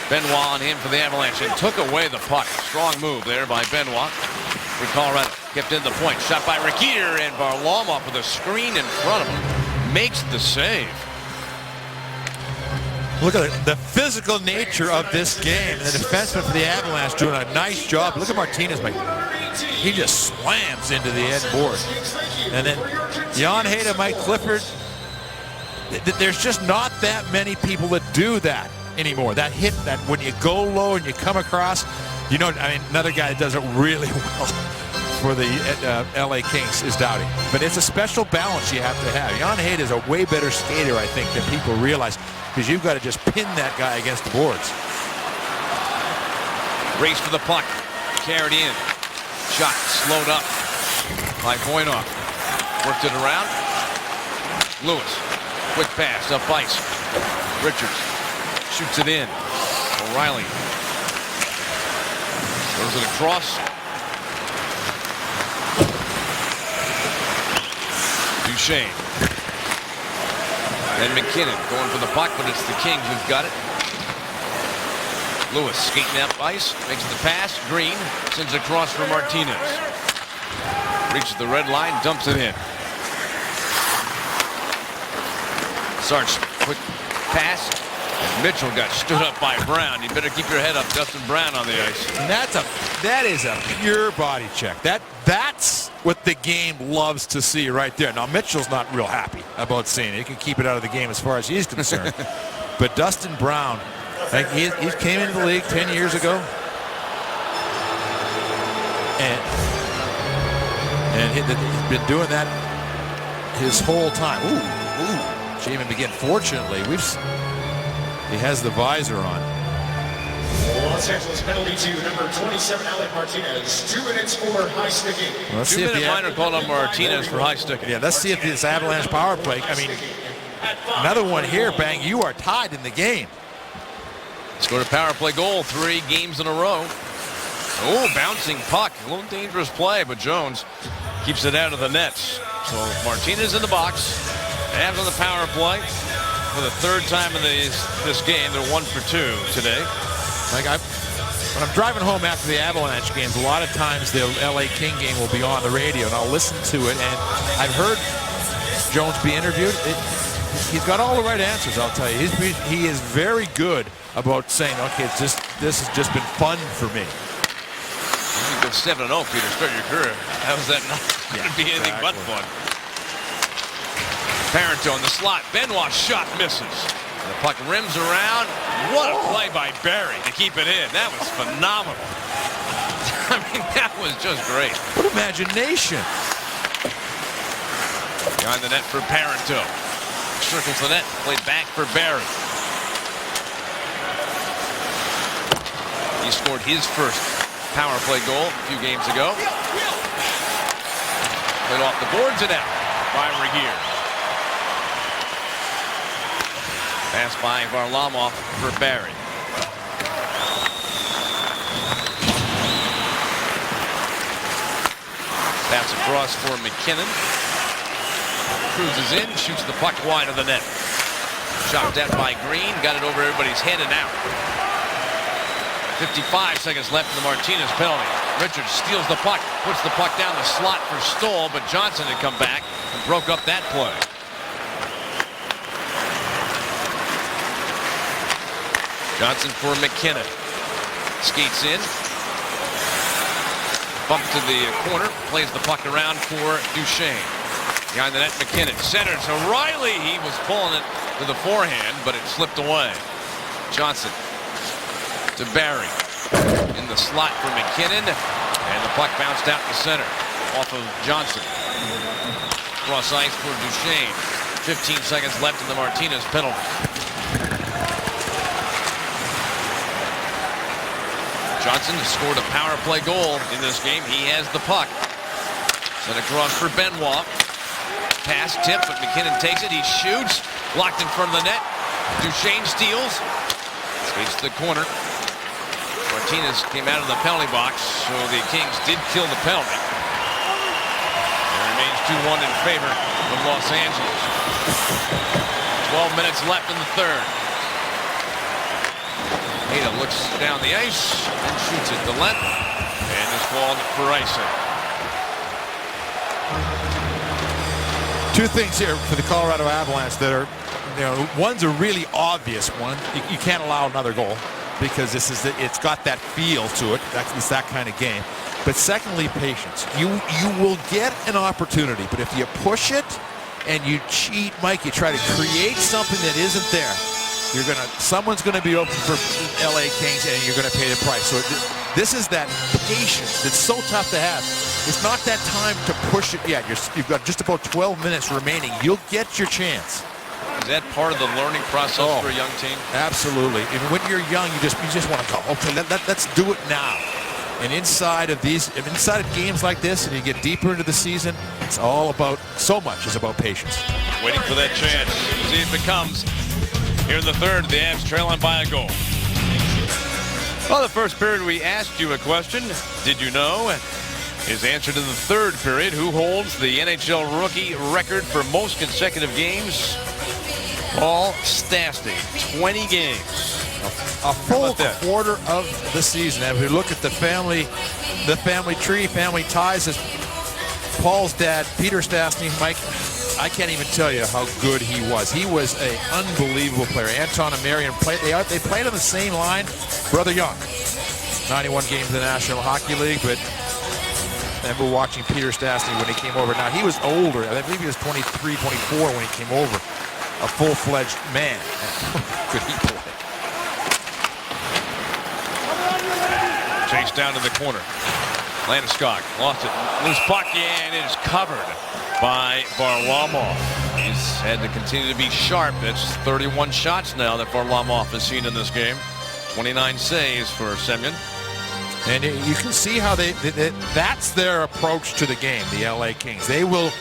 Benoit on him for the Avalanche and took away the puck. Strong move there by Benoit for Colorado. Kept in the point. Shot by Rakir, and Varlamov with a screen in front of him makes the save. Look at the physical nature of this game. The defenseman for the Avalanche doing a nice job. Look at Martinez. He just slams into the end board. And then Jan Hejda, Mike Clifford. There's just not that many people that do that anymore. That hit, that when you go low and you come across, you know, I mean, another guy that does it really well for the LA Kings is Doughty. But it's a special balance you have to have. Jan Hejda is a way better skater, I think, than people realize, because you've got to just pin that guy against the boards. Race for the puck. Carried in. Shot slowed up by Voynov. Worked it around. Lewis. Quick pass up ice. Richards shoots it in. O'Reilly throws it across. Duchesne. And McKinnon going for the puck, but it's the Kings who've got it. Lewis skating up ice, makes the pass. Green sends it across for Martinez. Reaches the red line, dumps it in. Sarge, quick pass. And Mitchell got stood up by Brown. You better keep your head up, Dustin Brown on the ice. And that is a pure body check. That's what the game loves to see right there. Now Mitchell's not real happy about seeing it. He can keep it out of the game as far as he's concerned. But Dustin Brown, I think he came into the league 10 years ago, and he's been doing that his whole time. Ooh, Jamie McGinn. Fortunately, he has the visor on. Los Angeles penalty to number 27, Alec Martinez. 2 minutes for high sticking. Well, let's see if the minor called on Martinez for high sticking. Yeah, let's see if this Avalanche power play. I mean, another one here, bang. You are tied in the game. Scored a power play goal 3 games in a row. Oh, bouncing puck. A little dangerous play, but Jones keeps it out of the nets. So Martinez in the box. Avs on the power play for the 3rd time in this game. They're 1 for 2 today. When I'm driving home after the Avalanche games, a lot of times the LA King game will be on the radio, and I'll listen to it. And I've heard Jones be interviewed. He's got all the right answers, I'll tell you. He is very good about saying, okay, this has just been fun for me. You go 7-0, Peter, start your career. How is that not going to be anything but fun? Parenteau in the slot. Benoit shot misses. The puck rims around. What a play by Barry to keep it in. That was phenomenal. I mean, that was just great. What imagination. Behind the net for Parenteau. Circles the net. Played back for Barry. He scored his first power play goal a few games ago. Played off the boards and out by Regier. Pass by Varlamov for Barry. Pass across for McKinnon. Cruises in, shoots the puck wide of the net. Shot at by Green, got it over everybody's head and out. 55 seconds left in the Martinez penalty. Richards steals the puck, puts the puck down the slot for Stoll, but Johnson had come back and broke up that play. Johnson for McKinnon. Skates in. Bump to the corner. Plays the puck around for Duchesne. Behind the net, McKinnon. Centers O'Reilly. He was pulling it to the forehand, but it slipped away. Johnson to Barry. In the slot for McKinnon. And the puck bounced out to center. Off of Johnson. Cross ice for Duchesne. 15 seconds left in the Martinez penalty. Johnson has scored a power play goal in this game. He has the puck. Sent across for Benoit. pass, tip, but McKinnon takes it. He shoots. Blocked in front of the net. Duchesne steals. Skates to the corner. Martinez came out of the penalty box, so the Kings did kill the penalty. It remains 2-1 in favor of Los Angeles. 12 minutes left in the third. Hayda looks down the ice and shoots it to left, and is called for icing. Two things here for the Colorado Avalanche that are, one's a really obvious one. You can't allow another goal because it's got that feel to it. It's that kind of game. But secondly, patience. You will get an opportunity, but if you push it and you cheat, Mike, you try to create something that isn't there, someone's gonna be open for LA Kings, and you're gonna pay the price. So this is that patience that's so tough to have. It's not that time to push it yet. You've got just about 12 minutes remaining. You'll get your chance. Is that part of the learning process for a young team? Absolutely. And when you're young, you just want to go, okay, let's do it now. And inside of games like this, and you get deeper into the season, it's all about, so much is about patience. Waiting for that chance. See if it comes. Here in the third, the Avs trailing by a goal. Well, the first period we asked you a question. Did you know? His answer to the third period, who holds the NHL rookie record for most consecutive games? Paul Stastny, 20 games. A full quarter of the season. And if we look at the family tree, family ties, as Paul's dad, Peter Stastny, Mike, I can't even tell you how good he was. He was an unbelievable player. Anton and Marion they played on the same line. Brother Young, 91 games in the National Hockey League, but I remember watching Peter Stastny when he came over. Now, he was older. I believe he was 23, 24 when he came over. A full-fledged man. Could he play? Chase down to the corner. Landeskog lost it. Loose puck, and it is covered by Varlamov. He's had to continue to be sharp. That's 31 shots now that Varlamov has seen in this game. 29 saves for Semyon. And you can see how that's their approach to the game, the LA Kings. They will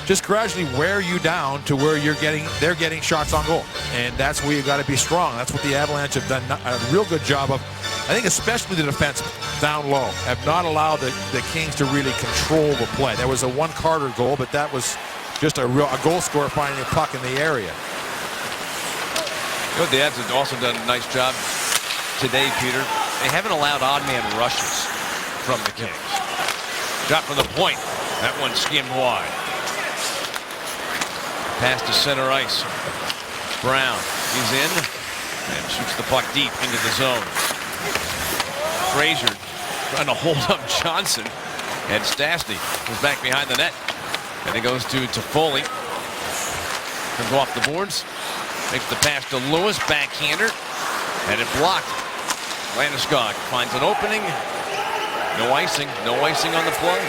just gradually wear you down to where they're getting shots on goal. And that's where you got to be strong. That's what the Avalanche have done a real good job of. I think especially the defense down low have not allowed the Kings to really control the play. There was a one Carter goal, but that was just a goal scorer finding a puck in the area. The Avs have also done a nice job today, Peter. They haven't allowed odd man rushes from the Kings. Shot from the point. That one skimmed wide. Pass to center ice. Brown, he's in and shoots the puck deep into the zone. Frazier trying to hold up Johnson, and Stastny was back behind the net. And it goes to Toffoli. Can go off the boards. Makes the pass to Lewis, backhander, and it blocked. Landeskog finds an opening. No icing on the play.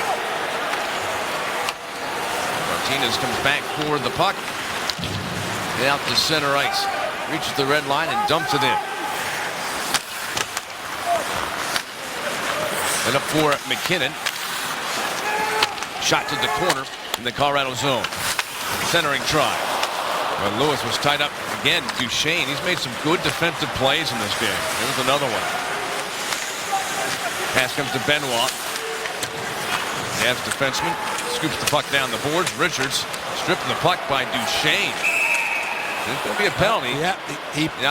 Martinez comes back for the puck. Get out to center ice. Reaches the red line and dumps it in. And up for McKinnon. Shot to the corner in the Colorado zone. Centering try. Well, Lewis was tied up again. Duchesne, he's made some good defensive plays in this game. There's another one. Pass comes to Benoit. The Avs defenseman scoops the puck down the boards. Richards stripping the puck by Duchesne. There's going to be a penalty. Yeah,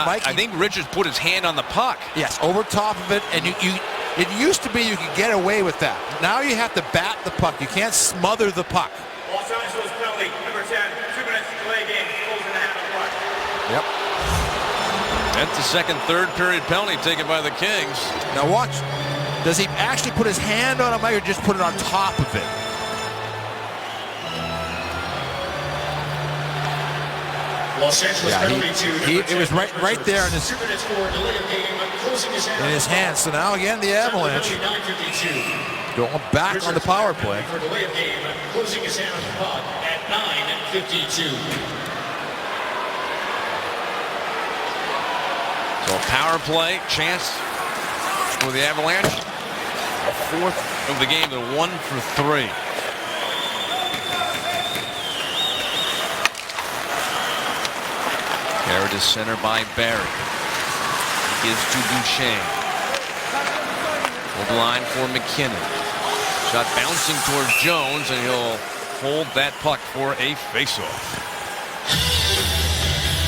Mike, I think Richards put his hand on the puck. Yes, over top of it, and it used to be you could get away with that. Now you have to bat the puck. You can't smother the puck. Los Angeles penalty, number 10, 2 minutes delay game, goes in the hand of the puck. Yep. That's the second, third period penalty taken by the Kings. Now watch. Does he actually put his hand on it, or just put it on top of it? Los Angeles penalty it was right there in his, 2 minutes for delay of game, closing his hand in his hand. So now again the Avalanche going back on the power play. For delay of game, closing his hand on the puck at 9:52. So a power play chance for the Avalanche. A fourth of the game, they're 1 for 3. There it is, center by Barry. He gives to Duchesne. Over line for McKinnon. Shot bouncing towards Jones, and he'll hold that puck for a faceoff.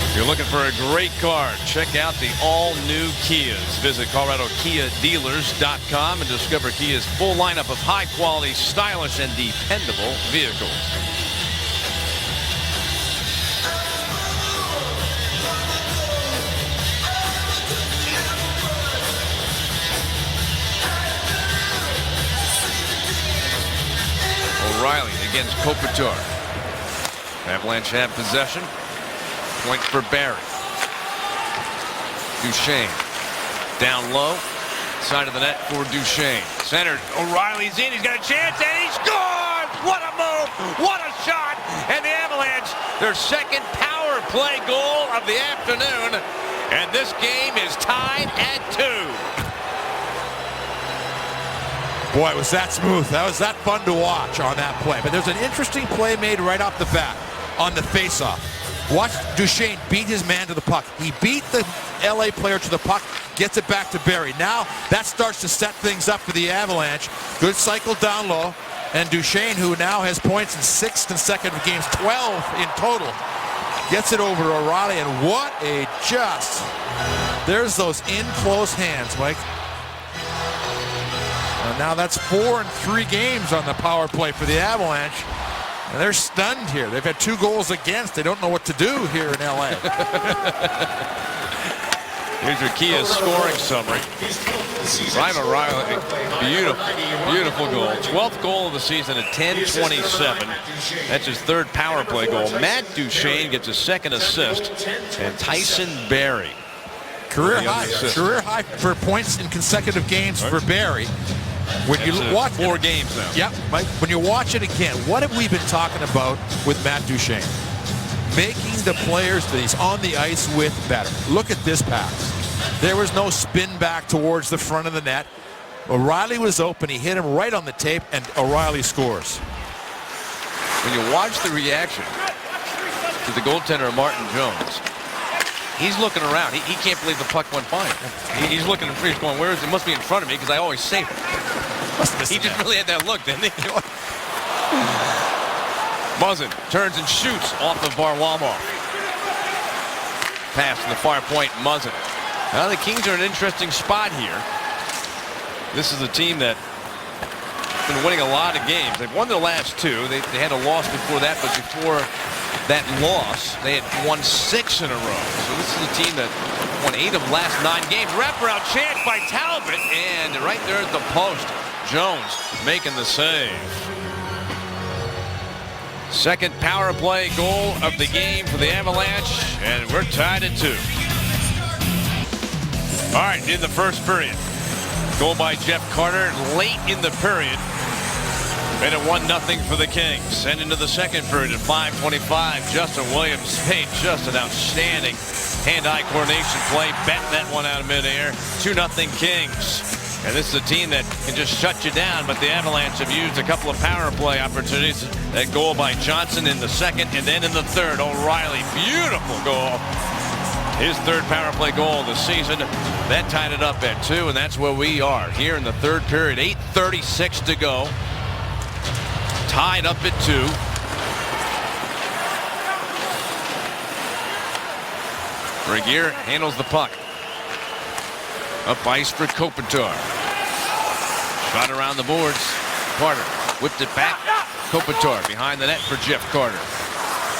If you're looking for a great car, check out the all-new Kias. Visit ColoradoKiaDealers.com and discover Kia's full lineup of high-quality, stylish, and dependable vehicles. O'Reilly against Kopitar. Avalanche have possession. Point for Barry. Duchesne down low. Side of the net for Duchesne. Centered. O'Reilly's in. He's got a chance and he scores! What a move! What a shot! And the Avalanche, their second power play goal of the afternoon. And this game is tied at 2. Boy, was that smooth. That was that fun to watch on that play. But there's an interesting play made right off the bat on the faceoff. Watch Duchesne beat his man to the puck. He beat the LA player to the puck, gets it back to Barry. Now that starts to set things up for the Avalanche. Good cycle down low. And Duchesne, who now has points in 6 consecutive games, 12 in total, gets it over to O'Reilly. And what a just. There's those in close hands, Mike. And now that's 4 in 3 games on the power play for the Avalanche. And they're stunned here. They've had 2 goals against. They don't know what to do here in LA. Here's your Kia scoring summary. Ryan O'Reilly, beautiful goal. 12th goal of the season at 10:27. That's his 3rd power play goal. Matt Duchesne gets a 2nd assist. And Tyson Barry. Career high for points in consecutive games for Barry. When you watch 4 games now. Yep, Mike. When you watch it again, what have we been talking about with Matt Duchesne? Making the players that he's on the ice with better. Look at this pass. There was no spin back towards the front of the net. O'Reilly was open. He hit him right on the tape, and O'Reilly scores. When you watch the reaction to the goaltender, Martin Jones, he's looking around. He can't believe the puck went by him. He's looking at he's going, where is it? It must be in front of me because I always save it. He just really had that look, didn't he? Muzzin turns and shoots off of Varlamov. Pass to the far point, Muzzin. Now the Kings are in an interesting spot here. This is a team that's been winning a lot of games. They've won their last 2. They had a loss before that, but before that loss, they had won 6 in a row. So this is a team that won 8 of the last 9 games. Wraparound chance by Talbot, and right there at the post, Jones making the save. 2nd power play goal of the game for the Avalanche, and we're tied at 2. All right, in the first period, goal by Jeff Carter late in the period. Made it 1-0 for the Kings. And into the second period at 5:25, Justin Williams made just an outstanding hand-eye coordination play, batting that one out of midair. 2-0 Kings. And this is a team that can just shut you down, but the Avalanche have used a couple of power play opportunities. That goal by Johnson in the second, and then in the third, O'Reilly, beautiful goal. His 3rd power play goal of the season. That tied it up at 2, and that's where we are here in the 3rd period. 8:36 to go. Tied up at 2. Regier handles the puck. Up ice for Kopitar. Shot around the boards. Carter whipped it back. Kopitar behind the net for Jeff Carter.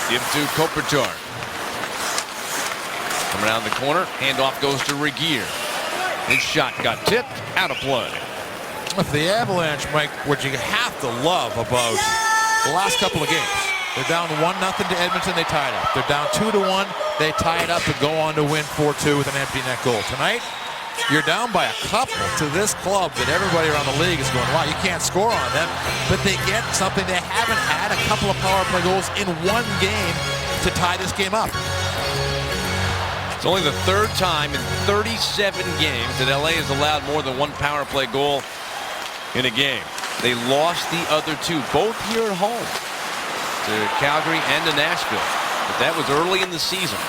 Give to Kopitar. Coming around the corner. Handoff goes to Regier. His shot got tipped. Out of play. The Avalanche, Mike, what you have to love about the last couple of games. They're down 1-0 to Edmonton. They tie it up. They're down 2-1. They tie it up and go on to win 4-2 with an empty net goal. Tonight, you're down by a couple to this club that everybody around the league is going, wow, you can't score on them. But they get something they haven't had, a couple of power play goals in one game to tie this game up. It's only the 3rd time in 37 games that LA has allowed more than 1 power play goal in a game. They lost the other 2, both here at home, to Calgary and to Nashville. But that was early in the season.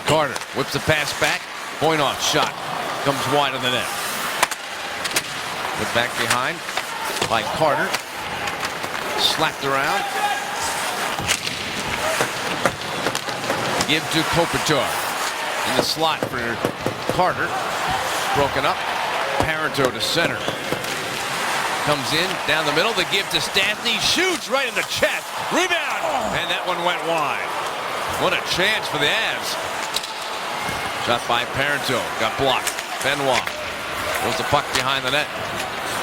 Carter whips the pass back. Voinoff shot comes wide of the net. Put back behind by Carter. Slapped around. Give to Kopitar. In the slot for Carter. Broken up. Parenteau to center. Comes in down the middle. The give to Stastny. Shoots right in the chest. Rebound. And that one went wide. What a chance for the Avs. Shot by Parenteau. Got blocked. Benoit. Goes the puck behind the net.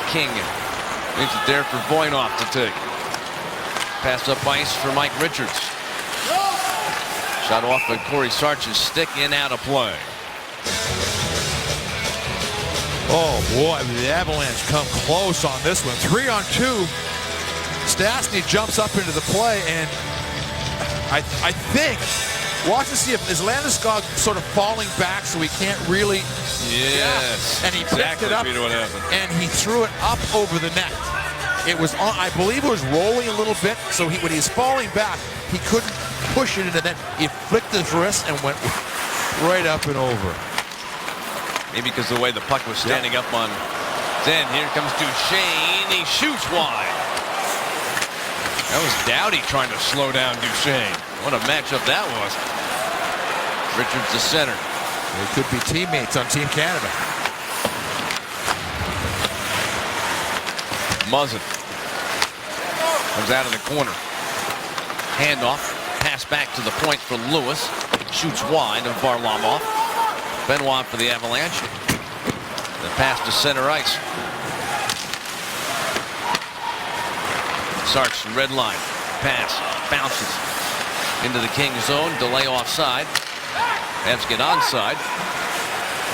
King leaves it there for Voinoff to take. Pass up ice for Mike Richards. Shot off by Corey Sarch's stick, in out of play. Oh boy, the Avalanche come close on this one. 3-on-2. Stastny jumps up into the play, and I think, watch to see if is Landeskog sort of falling back so he can't really. Yes. Yeah. And he exactly picked it up, what happened. and he threw it up over the net. It was on, I believe it was rolling a little bit, so when he's falling back, he couldn't push it into the net. He flicked his wrist and went right up and over. Maybe because the way the puck was standing up on Then here comes Duchesne. He shoots wide. That was Doughty trying to slow down Duchesne. What a matchup that was. Richards the center. They could be teammates on Team Canada. Muzzin comes out of the corner. Handoff. Pass back to the point for Lewis. Shoots wide of Varlamov. Benoit for the Avalanche. The pass to center ice. Sarch, red line. Pass. Bounces into the King zone. Delay offside. Avs get onside.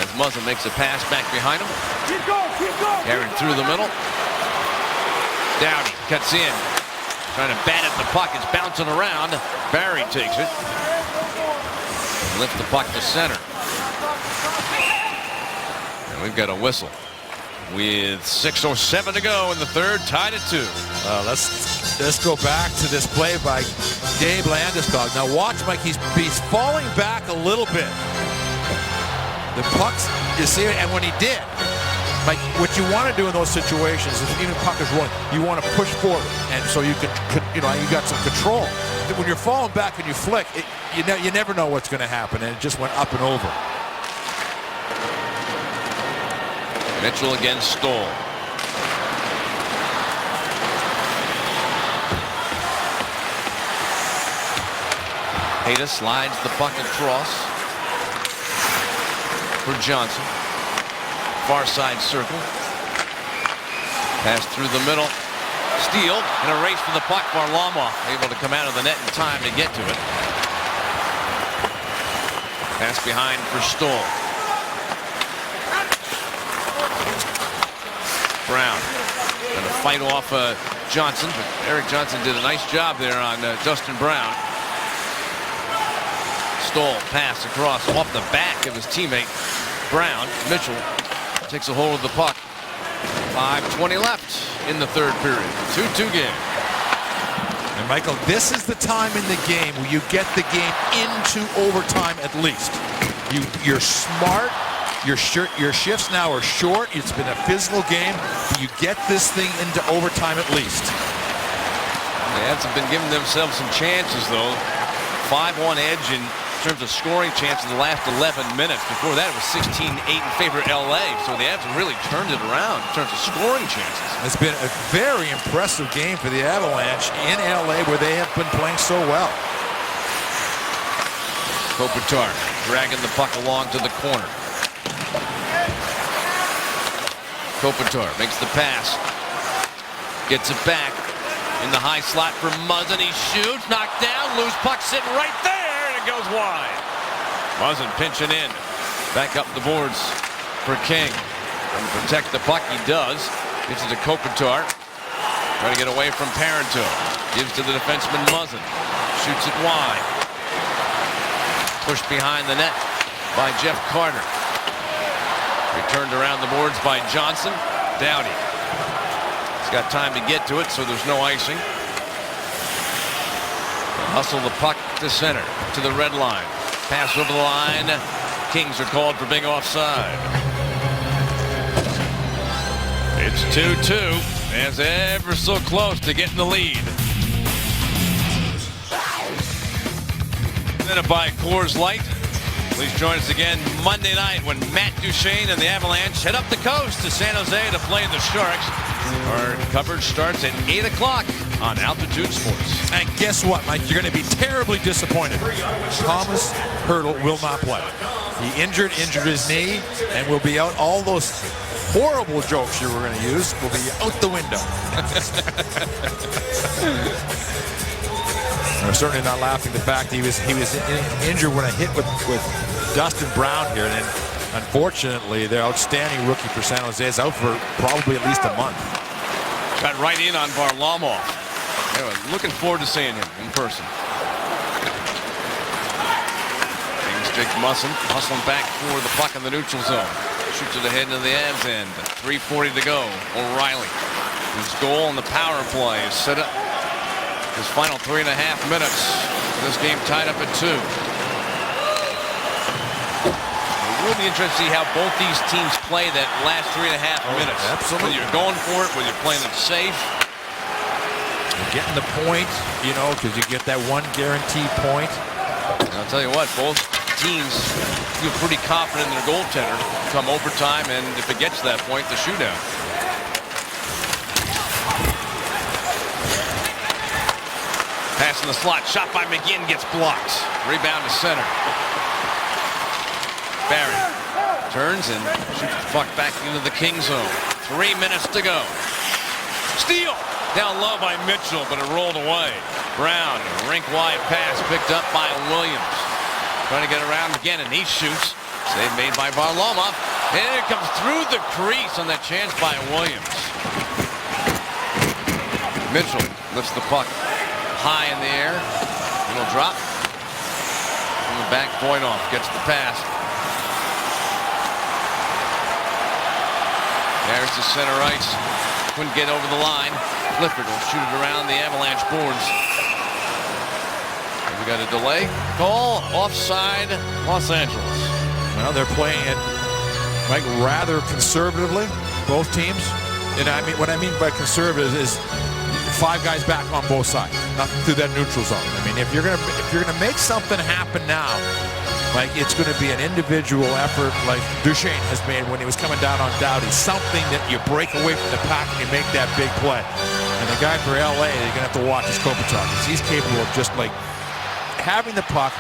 As Muzzin makes a pass back behind him. Keep going, keep going. Carried through the middle. Doughty cuts in. Trying to bat at the puck. It's bouncing around. Barry takes it. Lift the puck to center. And we've got a whistle. With 6:07 to go in the third, tied at 2. Let's go back to this play by Gabe Landeskog. Now watch, Mike. He's falling back a little bit. The pucks, you see it, and when he did, like what you want to do in those situations is even puck is rolling, you want to push forward, and so you can, you got some control. When you're falling back and you flick, you never know what's going to happen, and it just went up and over. Mitchell against Stoll. Hayda slides the puck across for Johnson. Far side circle. Pass through the middle. Steal and a race for the puck. Varlamov able to come out of the net in time to get to it. Pass behind for Stoll. Brown going to fight off Johnson, but Eric Johnson did a nice job there on Dustin Brown. Stoll pass across off the back of his teammate Brown. Mitchell takes a hold of the puck. 5:20 left in the third period. 2-2 game. And Michael, this is the time in the game where you get the game into overtime at least. You're smart. Your shifts now are short. It's been a physical game. You get this thing into overtime at least. The Avs have been giving themselves some chances, though. 5-1 edge in terms of scoring chances in the last 11 minutes. Before that, it was 16-8 in favor of LA. So the Avs have really turned it around in terms of scoring chances. It's been a very impressive game for the Avalanche in LA, where they have been playing so well. Kopitar dragging the puck along to the corner. Kopitar makes the pass. Gets it back in the high slot for Muzzin. He shoots, knocked down, loose puck sitting right there, and it goes wide. Muzzin pinching in. Back up the boards for King. Trying to protect the puck, he does. Gives it to Kopitar. Trying to get away from Parenteau. Gives to the defenseman Muzzin. Shoots it wide. Pushed behind the net by Jeff Carter. Returned around the boards by Johnson. Doughty. He's got time to get to it, so there's no icing. Hustle the puck to center, to the red line. Pass over the line. Kings are called for being offside. It's 2-2. As ever so close to getting the lead. Presented by Coors Light. Please join us again Monday night when Matt Duchene and the Avalanche head up the coast to San Jose to play the Sharks. Our coverage starts at 8 o'clock on Altitude Sports. And guess what, Mike? You're going to be terribly disappointed. Thomas Hertl will not play. He injured his knee and will be out. All those horrible jokes you were going to use will be out the window. I'm certainly not laughing at the fact that he was injured when I hit with Dustin Brown here, and then unfortunately their outstanding rookie for San Jose is out for probably at least a month. Got right in on Varlamov. Anyway, looking forward to seeing him in person. Kings Jake hustling back for the puck in the neutral zone. Shoots it ahead into the Avs end. 3:40 to go. O'Reilly, his goal on the power play, is set up his final 3.5 minutes. This game tied up at 2. It will be interesting to see how both these teams play that last 3.5 minutes. Absolutely. Whether you're going for it, whether you're playing it safe. You're getting the point, you know, because you get that one guaranteed point. And I'll tell you what, both teams feel pretty confident in their goaltender come overtime, and if it gets to that point, the shootout. Pass in the slot, shot by McGinn, gets blocked. Rebound to center. Barry turns and shoots the puck back into the King zone. 3 minutes to go. Steal down low by Mitchell, but it rolled away. Brown, rink-wide pass picked up by Williams. Trying to get around again, and he shoots. Save made by Varlamov. And it comes through the crease on that chance by Williams. Mitchell lifts the puck high in the air. Little drop. From the back, Voynov gets the pass. There's the center ice. Couldn't get over the line. Clifford will shoot it around the Avalanche boards. We got a delay call, offside, Los Angeles. Well, they're playing it, Mike, rather conservatively, both teams. And I mean, what I mean by conservative is 5 guys back on both sides, nothing through that neutral zone. I mean, if you're gonna make something happen now, like it's going to be an individual effort, like Duchene has made when he was coming down on Doughty. Something that you break away from the pack and you make that big play. And the guy for LA, you're going to have to watch his Kopitar, because he's capable of just like having the puck,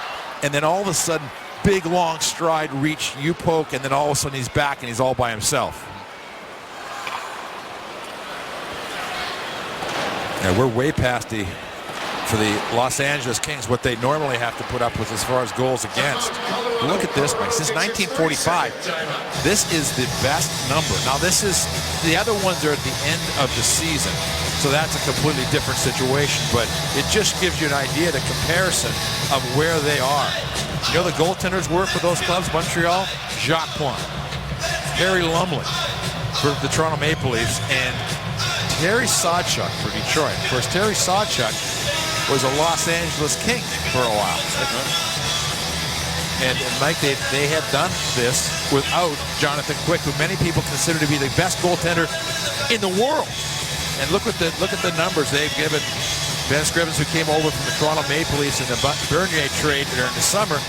and then all of a sudden, big long stride reach, you poke, and then all of a sudden he's back and he's all by himself. Yeah, we're way past for the Los Angeles Kings, what they normally have to put up with as far as goals against. Look at this, Mike. Since 1945, this is the best number. Now, the other ones are at the end of the season, so that's a completely different situation, but it just gives you an idea, the comparison of where they are. You know, the goaltenders work for those clubs, Montreal, Jacques Plante, Harry Lumley for the Toronto Maple Leafs, and Terry Sawchuk for Detroit. Of course, Terry Sawchuk was a Los Angeles King for a while. And Mike, they have done this without Jonathan Quick, who many people consider to be the best goaltender in the world. And look at the numbers they've given. Ben Scrivens, who came over from the Toronto Maple Leafs in the Bernier trade during the summer,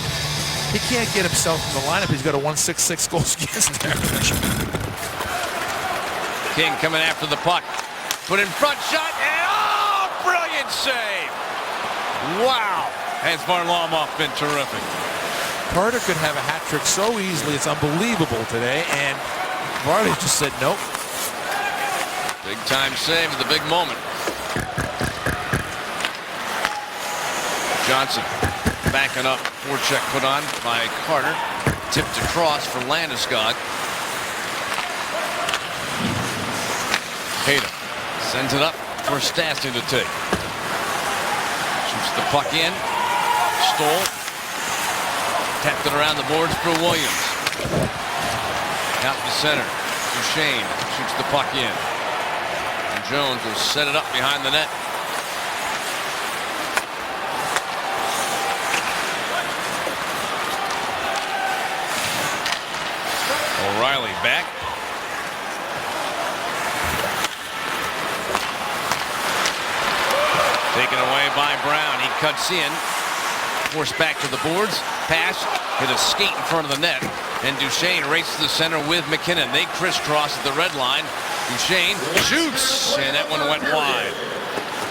he can't get himself in the lineup. He's got a .166 goals against average. King coming after the puck. Put in front, shot, and oh, brilliant save. Wow, has Varlamov been terrific. Carter could have a hat trick so easily, it's unbelievable today, and Varley just said nope. Big time save at the big moment. Johnson backing up, forecheck put on by Carter. Tipped across for Landeskog. Hayden sends it up for Stastny to take. Shoots the puck in. Stole. Tapped it around the boards for Williams. Out to center. Duchene shoots the puck in. And Jones will set it up behind the net. O'Reilly back. Taken away by Brown. He cuts in. Forced back to the boards. Pass. Hit a skate in front of the net. And Duchesne races to the center with McKinnon. They crisscross at the red line. Duchesne shoots. And that one went wide.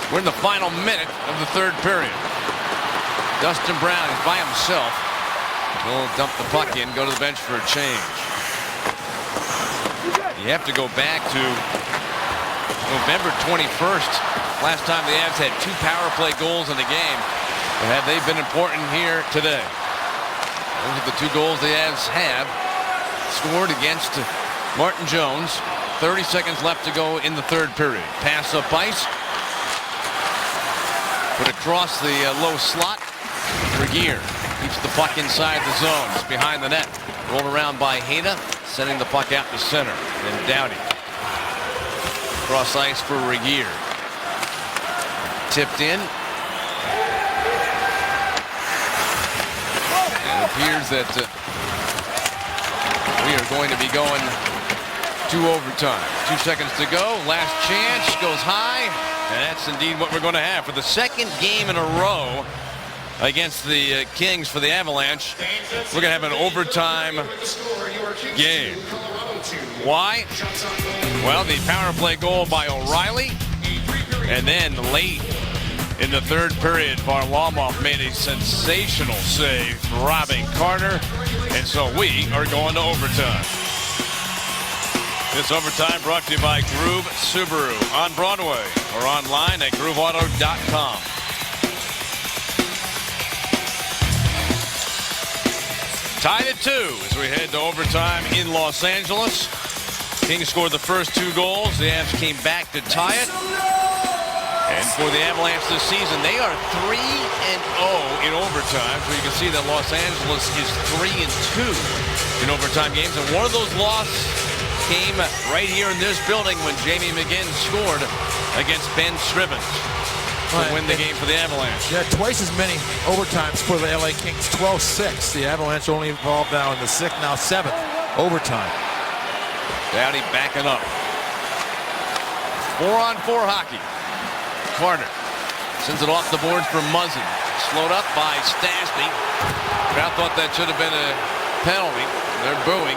We're in the final minute of the third period. Dustin Brown is by himself. He'll dump the puck in, go to the bench for a change. You have to go back to November 21st. Last time the Avs had 2 power play goals in the game. But have they been important here today? Those are the 2 goals the Avs have scored against Martin Jones. 30 seconds left to go in the third period. Pass up ice. Put across the low slot. Regier keeps the puck inside the zone. It's behind the net. Rolled around by Hayda. Sending the puck out to center. Then Doughty. Cross ice for Regier. Tipped in. It appears that we are going to be going to overtime. 2 seconds to go. Last chance. Goes high. And that's indeed what we're going to have for the second game in a row against the Kings for the Avalanche. We're going to have an overtime game. Why? Well, the power play goal by O'Reilly. And then late in the third period, Varlamov made a sensational save, robbing Carter. And so we are going to overtime. This overtime brought to you by Groove Subaru on Broadway or online at grooveauto.com. Tied at 2 as we head to overtime in Los Angeles. Kings scored the first 2 goals. The Avs came back to tie it. And for the Avalanche this season, they are 3-0 in overtime. So you can see that Los Angeles is 3-2 in overtime games. And one of those losses came right here in this building when Jamie McGinn scored against Ben Scrivens to win the game for the Avalanche. Yeah, twice as many overtimes for the LA Kings. 12-6. The Avalanche only involved now in the 6th, now 7th overtime. Doughty backing up. 4-on-4 hockey. Carter sends it off the boards for Muzzin. Slowed up by Stastny. Crowd thought that should have been a penalty. They're booing.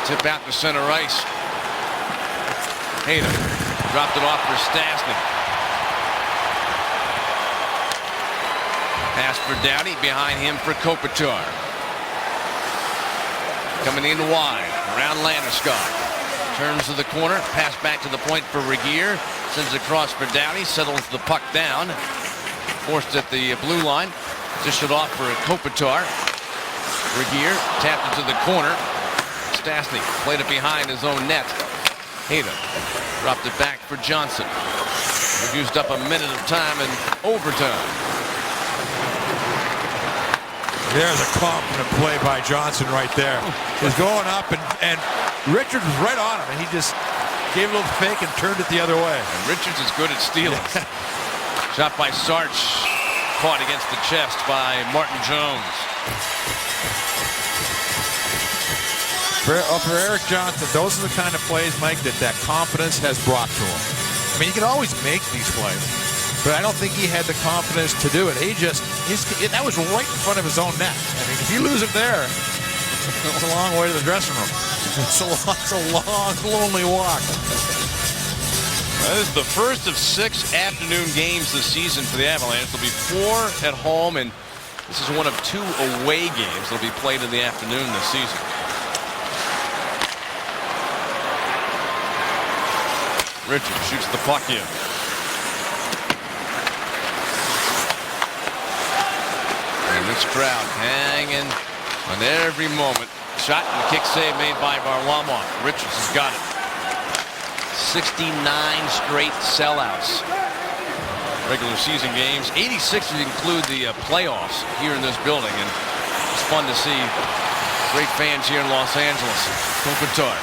Tip out to center ice. Hayden dropped it off for Stastny. Pass for Doughty. Behind him for Kopitar. Coming in wide. Around Landeskog. Turns to the corner. Pass back to the point for Regier. Sends it across for Doughty. Settles the puck down. Forced at the blue line. Dish it off for Kopitar. Regier tapped it to the corner. Stastny played it behind his own net. Hayden dropped it back for Johnson. We've used up a minute of time in overtime. There's a confident play by Johnson right there. He's going up, and Richards was right on him, and he just gave a little fake and turned it the other way. And Richards is good at stealing. Shot by Sarch. Caught against the chest by Martin Jones. For Erik Johnson, those are the kind of plays, Mike, that confidence has brought to him. I mean, he can always make these plays, but I don't think he had the confidence to do it. That was right in front of his own net. I mean, if you lose it there, it's a long way to the dressing room. It's a long, lonely walk. This is the first of 6 afternoon games this season for the Avalanche. There'll be 4 at home, and this is one of 2 away games that'll be played in the afternoon this season. Richards shoots the puck in. And this crowd hanging on every moment. Shot and kick save made by Varlamov. Richards has got it. 69 straight sellouts. Regular season games. 86 to include the playoffs here in this building. And it's fun to see great fans here in Los Angeles. Kopitar.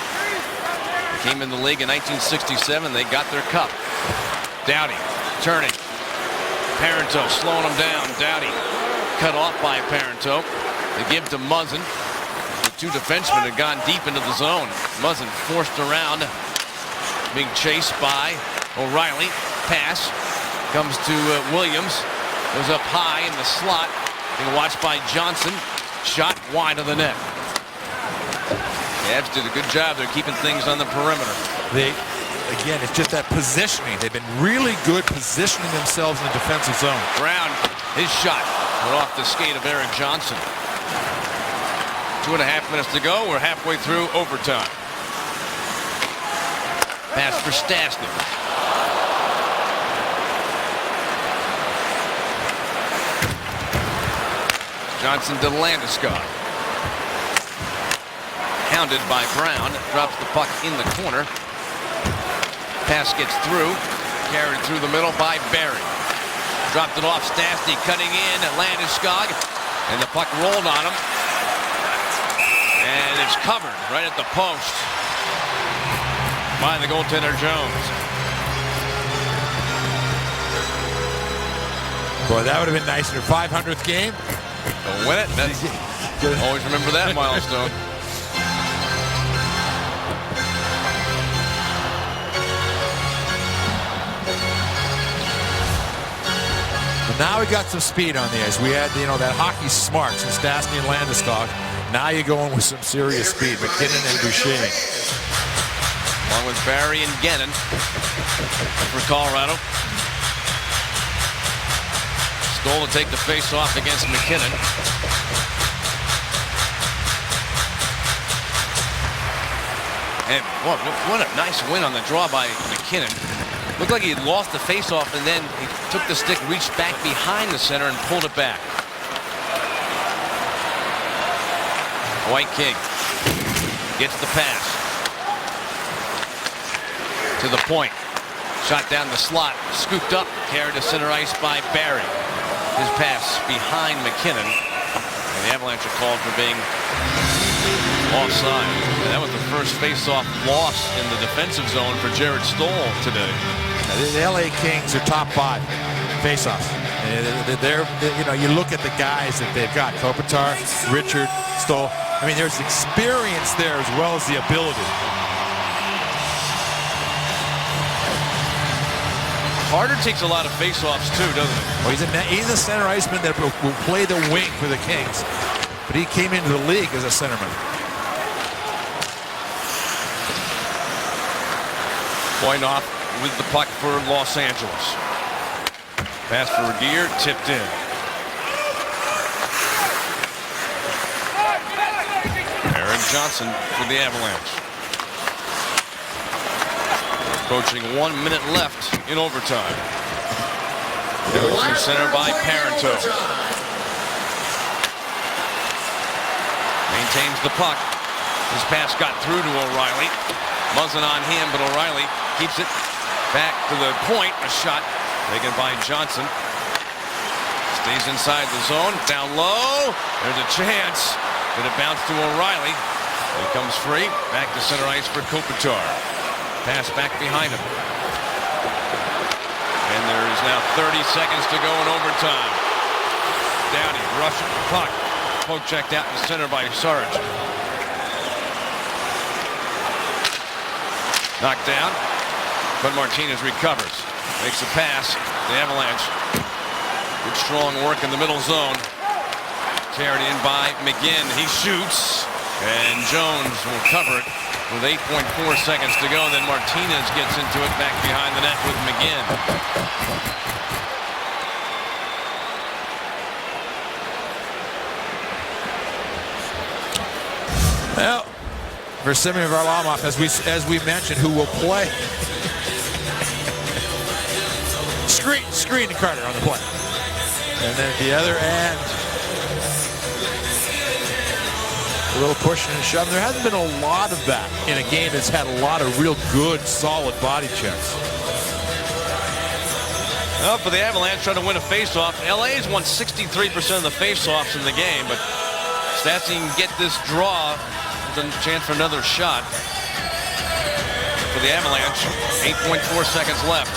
They came in the league in 1967. They got their cup. Doughty turning. Parenteau slowing them down. Doughty cut off by Parenteau. They give to Muzzin. The two defensemen had gone deep into the zone. Muzzin forced around, being chased by O'Reilly. Pass comes to Williams. Goes up high in the slot. Being watched by Johnson. Shot wide of the net. The Avs did a good job. They're keeping things on the perimeter. Again, it's just that positioning. They've been really good positioning themselves in the defensive zone. Brown, his shot went off the skate of Eric Johnson. 2.5 minutes to go. We're halfway through overtime. Pass for Stastny. Johnson to Landeskog. Hounded by Brown. Drops the puck in the corner. Pass gets through. Carried through the middle by Barry. Dropped it off. Stastny cutting in at Landeskog. And the puck rolled on him. And it's covered right at the post by the goaltender Jones. Boy, that would have been nice in your 500th game. To win it. That's, always remember that milestone. Now we got some speed on the ice. We had, that hockey smarts in Stastny and Landeskog. Now you're going with some serious speed. McKinnon and Boucher. Along with Barry and Gannon for Colorado. Stoll to take the face-off against McKinnon. And what a nice win on the draw by McKinnon. Looked like he had lost the face-off, and then he took the stick, reached back behind the center, and pulled it back. White King gets the pass. To the point. Shot down the slot. Scooped up. Carried to center ice by Barry. His pass behind McKinnon. And the Avalanche are called for being offside. And that was the first face-off loss in the defensive zone for Jared Stoll today. The LA Kings are top 5 face-offs. You look at the guys that they've got: Kopitar, Richard, Stoll. I mean, there's experience there as well as the ability. Harder takes a lot of face-offs too, doesn't he? Well, he's a center iceman that will play the wing for the Kings, but he came into the league as a centerman. Wojnarowski with the puck for Los Angeles. Pass for Regier, tipped in. Aaron Johnson for the Avalanche. Approaching 1 minute left in overtime. Goes to center by Parenteau. Maintains the puck. His pass got through to O'Reilly. Muzzin on him, but O'Reilly keeps it back to the point. A shot taken by Johnson. Stays inside the zone. Down low. There's a chance. But it bounced to O'Reilly. He comes free. Back to center ice for Kopitar. Pass back behind him. And there is now 30 seconds to go in overtime. Downey rushing the puck. Poke checked out in the center by Sarge. Knocked down, but Martinez recovers. Makes a pass. The Avalanche. Good strong work in the middle zone. Carried in by McGinn. He shoots, and Jones will cover it with 8.4 seconds to go. Then Martinez gets into it back behind the net with McGinn. Well, for Semyon Varlamov, as we mentioned, who will play. Screen to Carter on the play. And then at the other end, a little pushing and shoving. There hasn't been a lot of that in a game that's had a lot of real good, solid body checks. Well, for the Avalanche trying to win a faceoff, LA's won 63% of the faceoffs in the game, but Stastny can get this draw. There's a chance for another shot. For the Avalanche, 8.4 seconds left.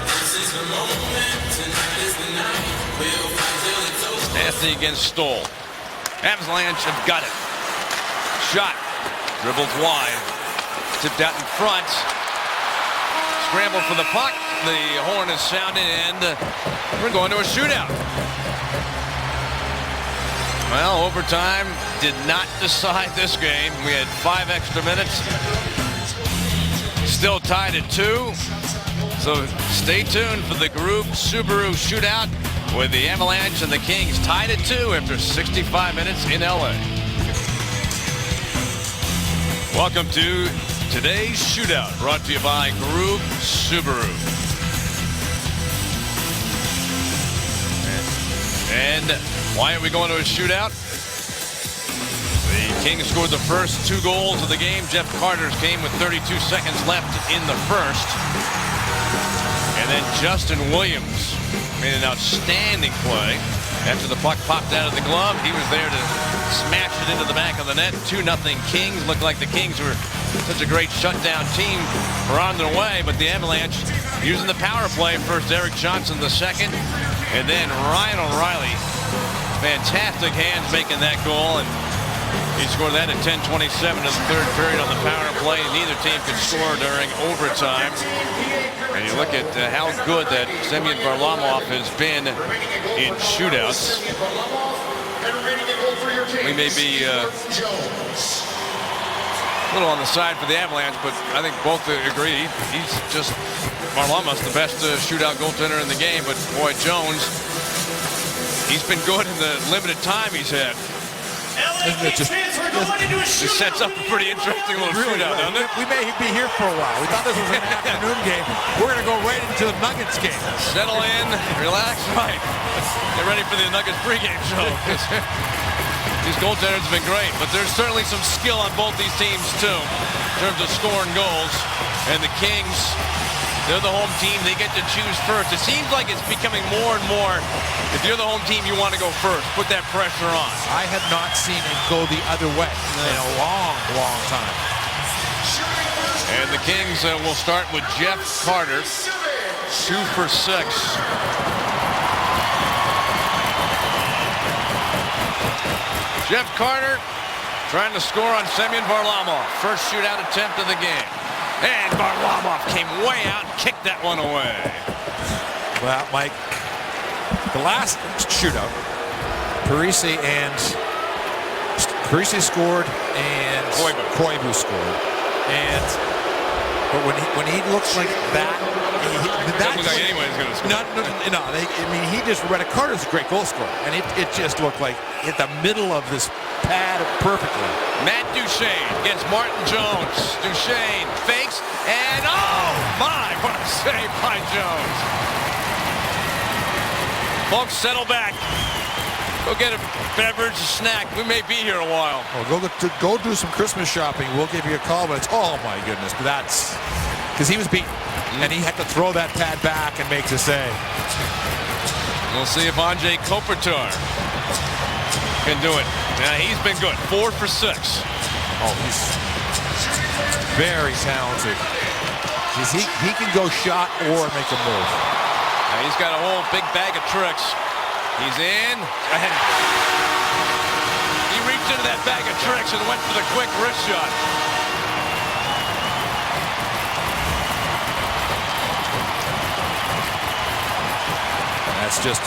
This is the moment, tonight is the night. Stastny against Stoll. Avalanche have got it. Shot. Dribbled wide. Tipped out in front. Scramble for the puck. The horn is sounded, and we're going to a shootout. Well, overtime did not decide this game. We had 5 extra minutes. Still tied at 2. So stay tuned for the Group Subaru shootout with the Avalanche and the Kings tied at 2 after 65 minutes in LA. Welcome to today's shootout, brought to you by Group Subaru. And why are we going to a shootout? The Kings scored the first 2 goals of the game. Jeff Carter's came with 32 seconds left in the first. And then Justin Williams made an outstanding play. After the puck popped out of the glove, he was there to smash it into the back of the net. 2-0 Kings. Looked like the Kings were such a great shutdown team, were on their way, but the Avalanche using the power play. First Eric Johnson, the second, and then Ryan O'Reilly. Fantastic hands making that goal, and he scored that at 10:27 in the third period on the power play. Neither team could score during overtime. And you look at how good that Semyon Varlamov has been in shootouts. We may be a little on the side for the Avalanche, but I think both agree he's just, Varlamov's the best shootout goaltender in the game. But boy, Jones, he's been good in the limited time he's had. It sets up a pretty interesting little shootout, doesn't it? We may be here for a while. We thought this was an afternoon game. We're going to go right into the Nuggets game. Settle in, relax, right. Get ready for the Nuggets pregame show. These goaltenders have been great, but there's certainly some skill on both these teams, too, in terms of scoring goals. And the Kings, they're the home team. They get to choose first. It seems like it's becoming more and more, if you're the home team, you want to go first. Put that pressure on. I have not seen it go the other way in a long, long time. And the Kings will start with Jeff Carter, 2 for 6. Jeff Carter trying to score on Semyon Varlamov. First shootout attempt of the game. And Varlamov came way out and kicked that one away. Well, Mike, the last shootout, Parise scored and Koivu scored. But when he looks like that, doesn't look like anyone's going to score. No. I mean, he just read. Carter's a great goal scorer, and it just looked like hit the middle of this pad perfectly. Matt Duchene against Martin Jones. Duchene fakes, and oh my, what a save by Jones. Folks, settle back. Go get a beverage, a snack. We may be here a while. Oh, go do some Christmas shopping. We'll give you a call, but it's, oh my goodness, but that's because he was beaten, and he had to throw that pad back and make the save. We'll see if Andrei Kopitar can do it. Yeah, he's been good. 4 for 6. Oh, he's very talented. He can go shot or make a move. Now he's got a whole big bag of tricks. He's in. And he reached into that bag of tricks and went for the quick wrist shot. That's just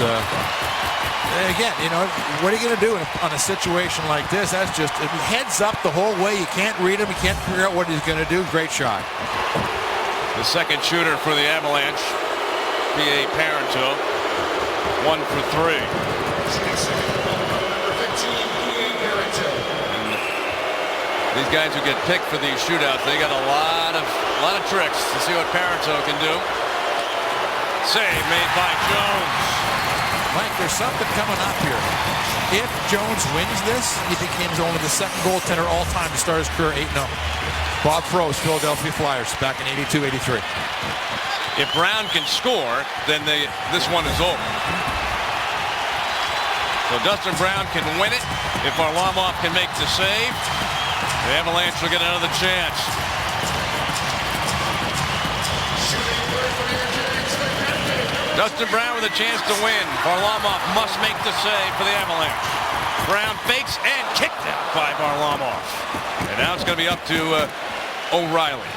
again, you know, what are you going to do on a situation like this? That's just heads up the whole way. You can't read him. You can't figure out what he's going to do. Great shot. The second shooter for the Avalanche, P.A. Parenteau, 1 for 3. And these guys who get picked for these shootouts, they got a lot of tricks to see what Parenteau can do. Save made by Jones. Mike, there's something coming up here. If Jones wins this, he becomes only the second goaltender all-time to start his career 8-0. Bob Frost, Philadelphia Flyers, back in 82-83. If Brown can score, then this one is over. So Dustin Brown can win it. If Varlamov can make the save, the Avalanche will get another chance. Dustin Brown with a chance to win. Varlamov must make the save for the Avalanche. Brown fakes and kicked out by Varlamov. And now it's going to be up to O'Reilly.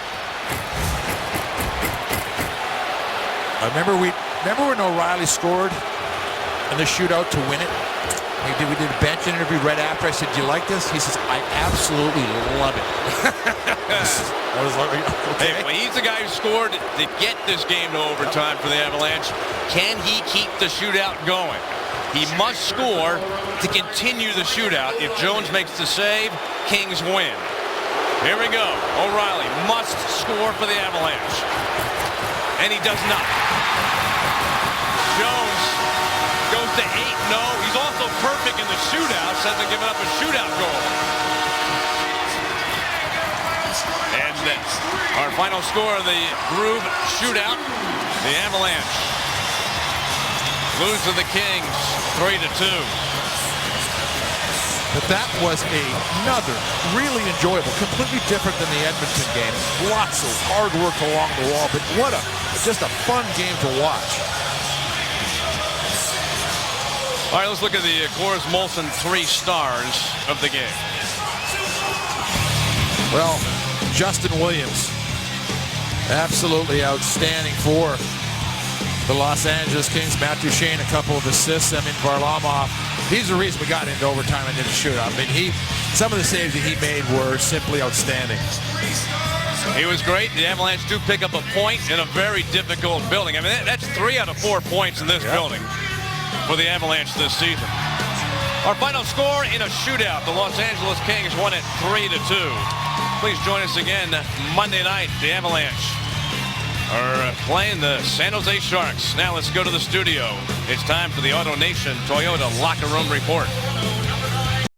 I remember when O'Reilly scored in the shootout to win it. We did a bench interview right after. I said, "Do you like this?" He says, "I absolutely love it." I was like, okay. Hey, well, he's the guy who scored to get this game to overtime for the Avalanche. Can he keep the shootout going? He must score to continue the shootout. If Jones makes the save, Kings win. Here we go. O'Reilly must score for the Avalanche. And he does not. Jones goes to 8. No, he's also perfect in the shootouts. Hasn't given up a shootout goal. And our final score of the Groove shootout, the Avalanche lose to the Kings 3-2. But that was another really enjoyable, completely different than the Edmonton game. Lots of hard work along the wall, but what just a fun game to watch. All right, let's look at the Coors Molson 3 stars of the game. Well, Justin Williams, absolutely outstanding for the Los Angeles Kings. Matt Duchene, a couple of assists. I mean, Varlamov, he's the reason we got into overtime and didn't shoot. I mean, some of the saves that he made were simply outstanding. He was great. The Avalanche do pick up a point in a very difficult building. I mean, that's 3 out of 4 points in this building for the Avalanche this season. Our final score in a shootout, the Los Angeles Kings won it 3-2. Please join us again Monday night. The Avalanche are playing the San Jose Sharks. Now let's go to the studio. It's time for the AutoNation Toyota Locker Room Report.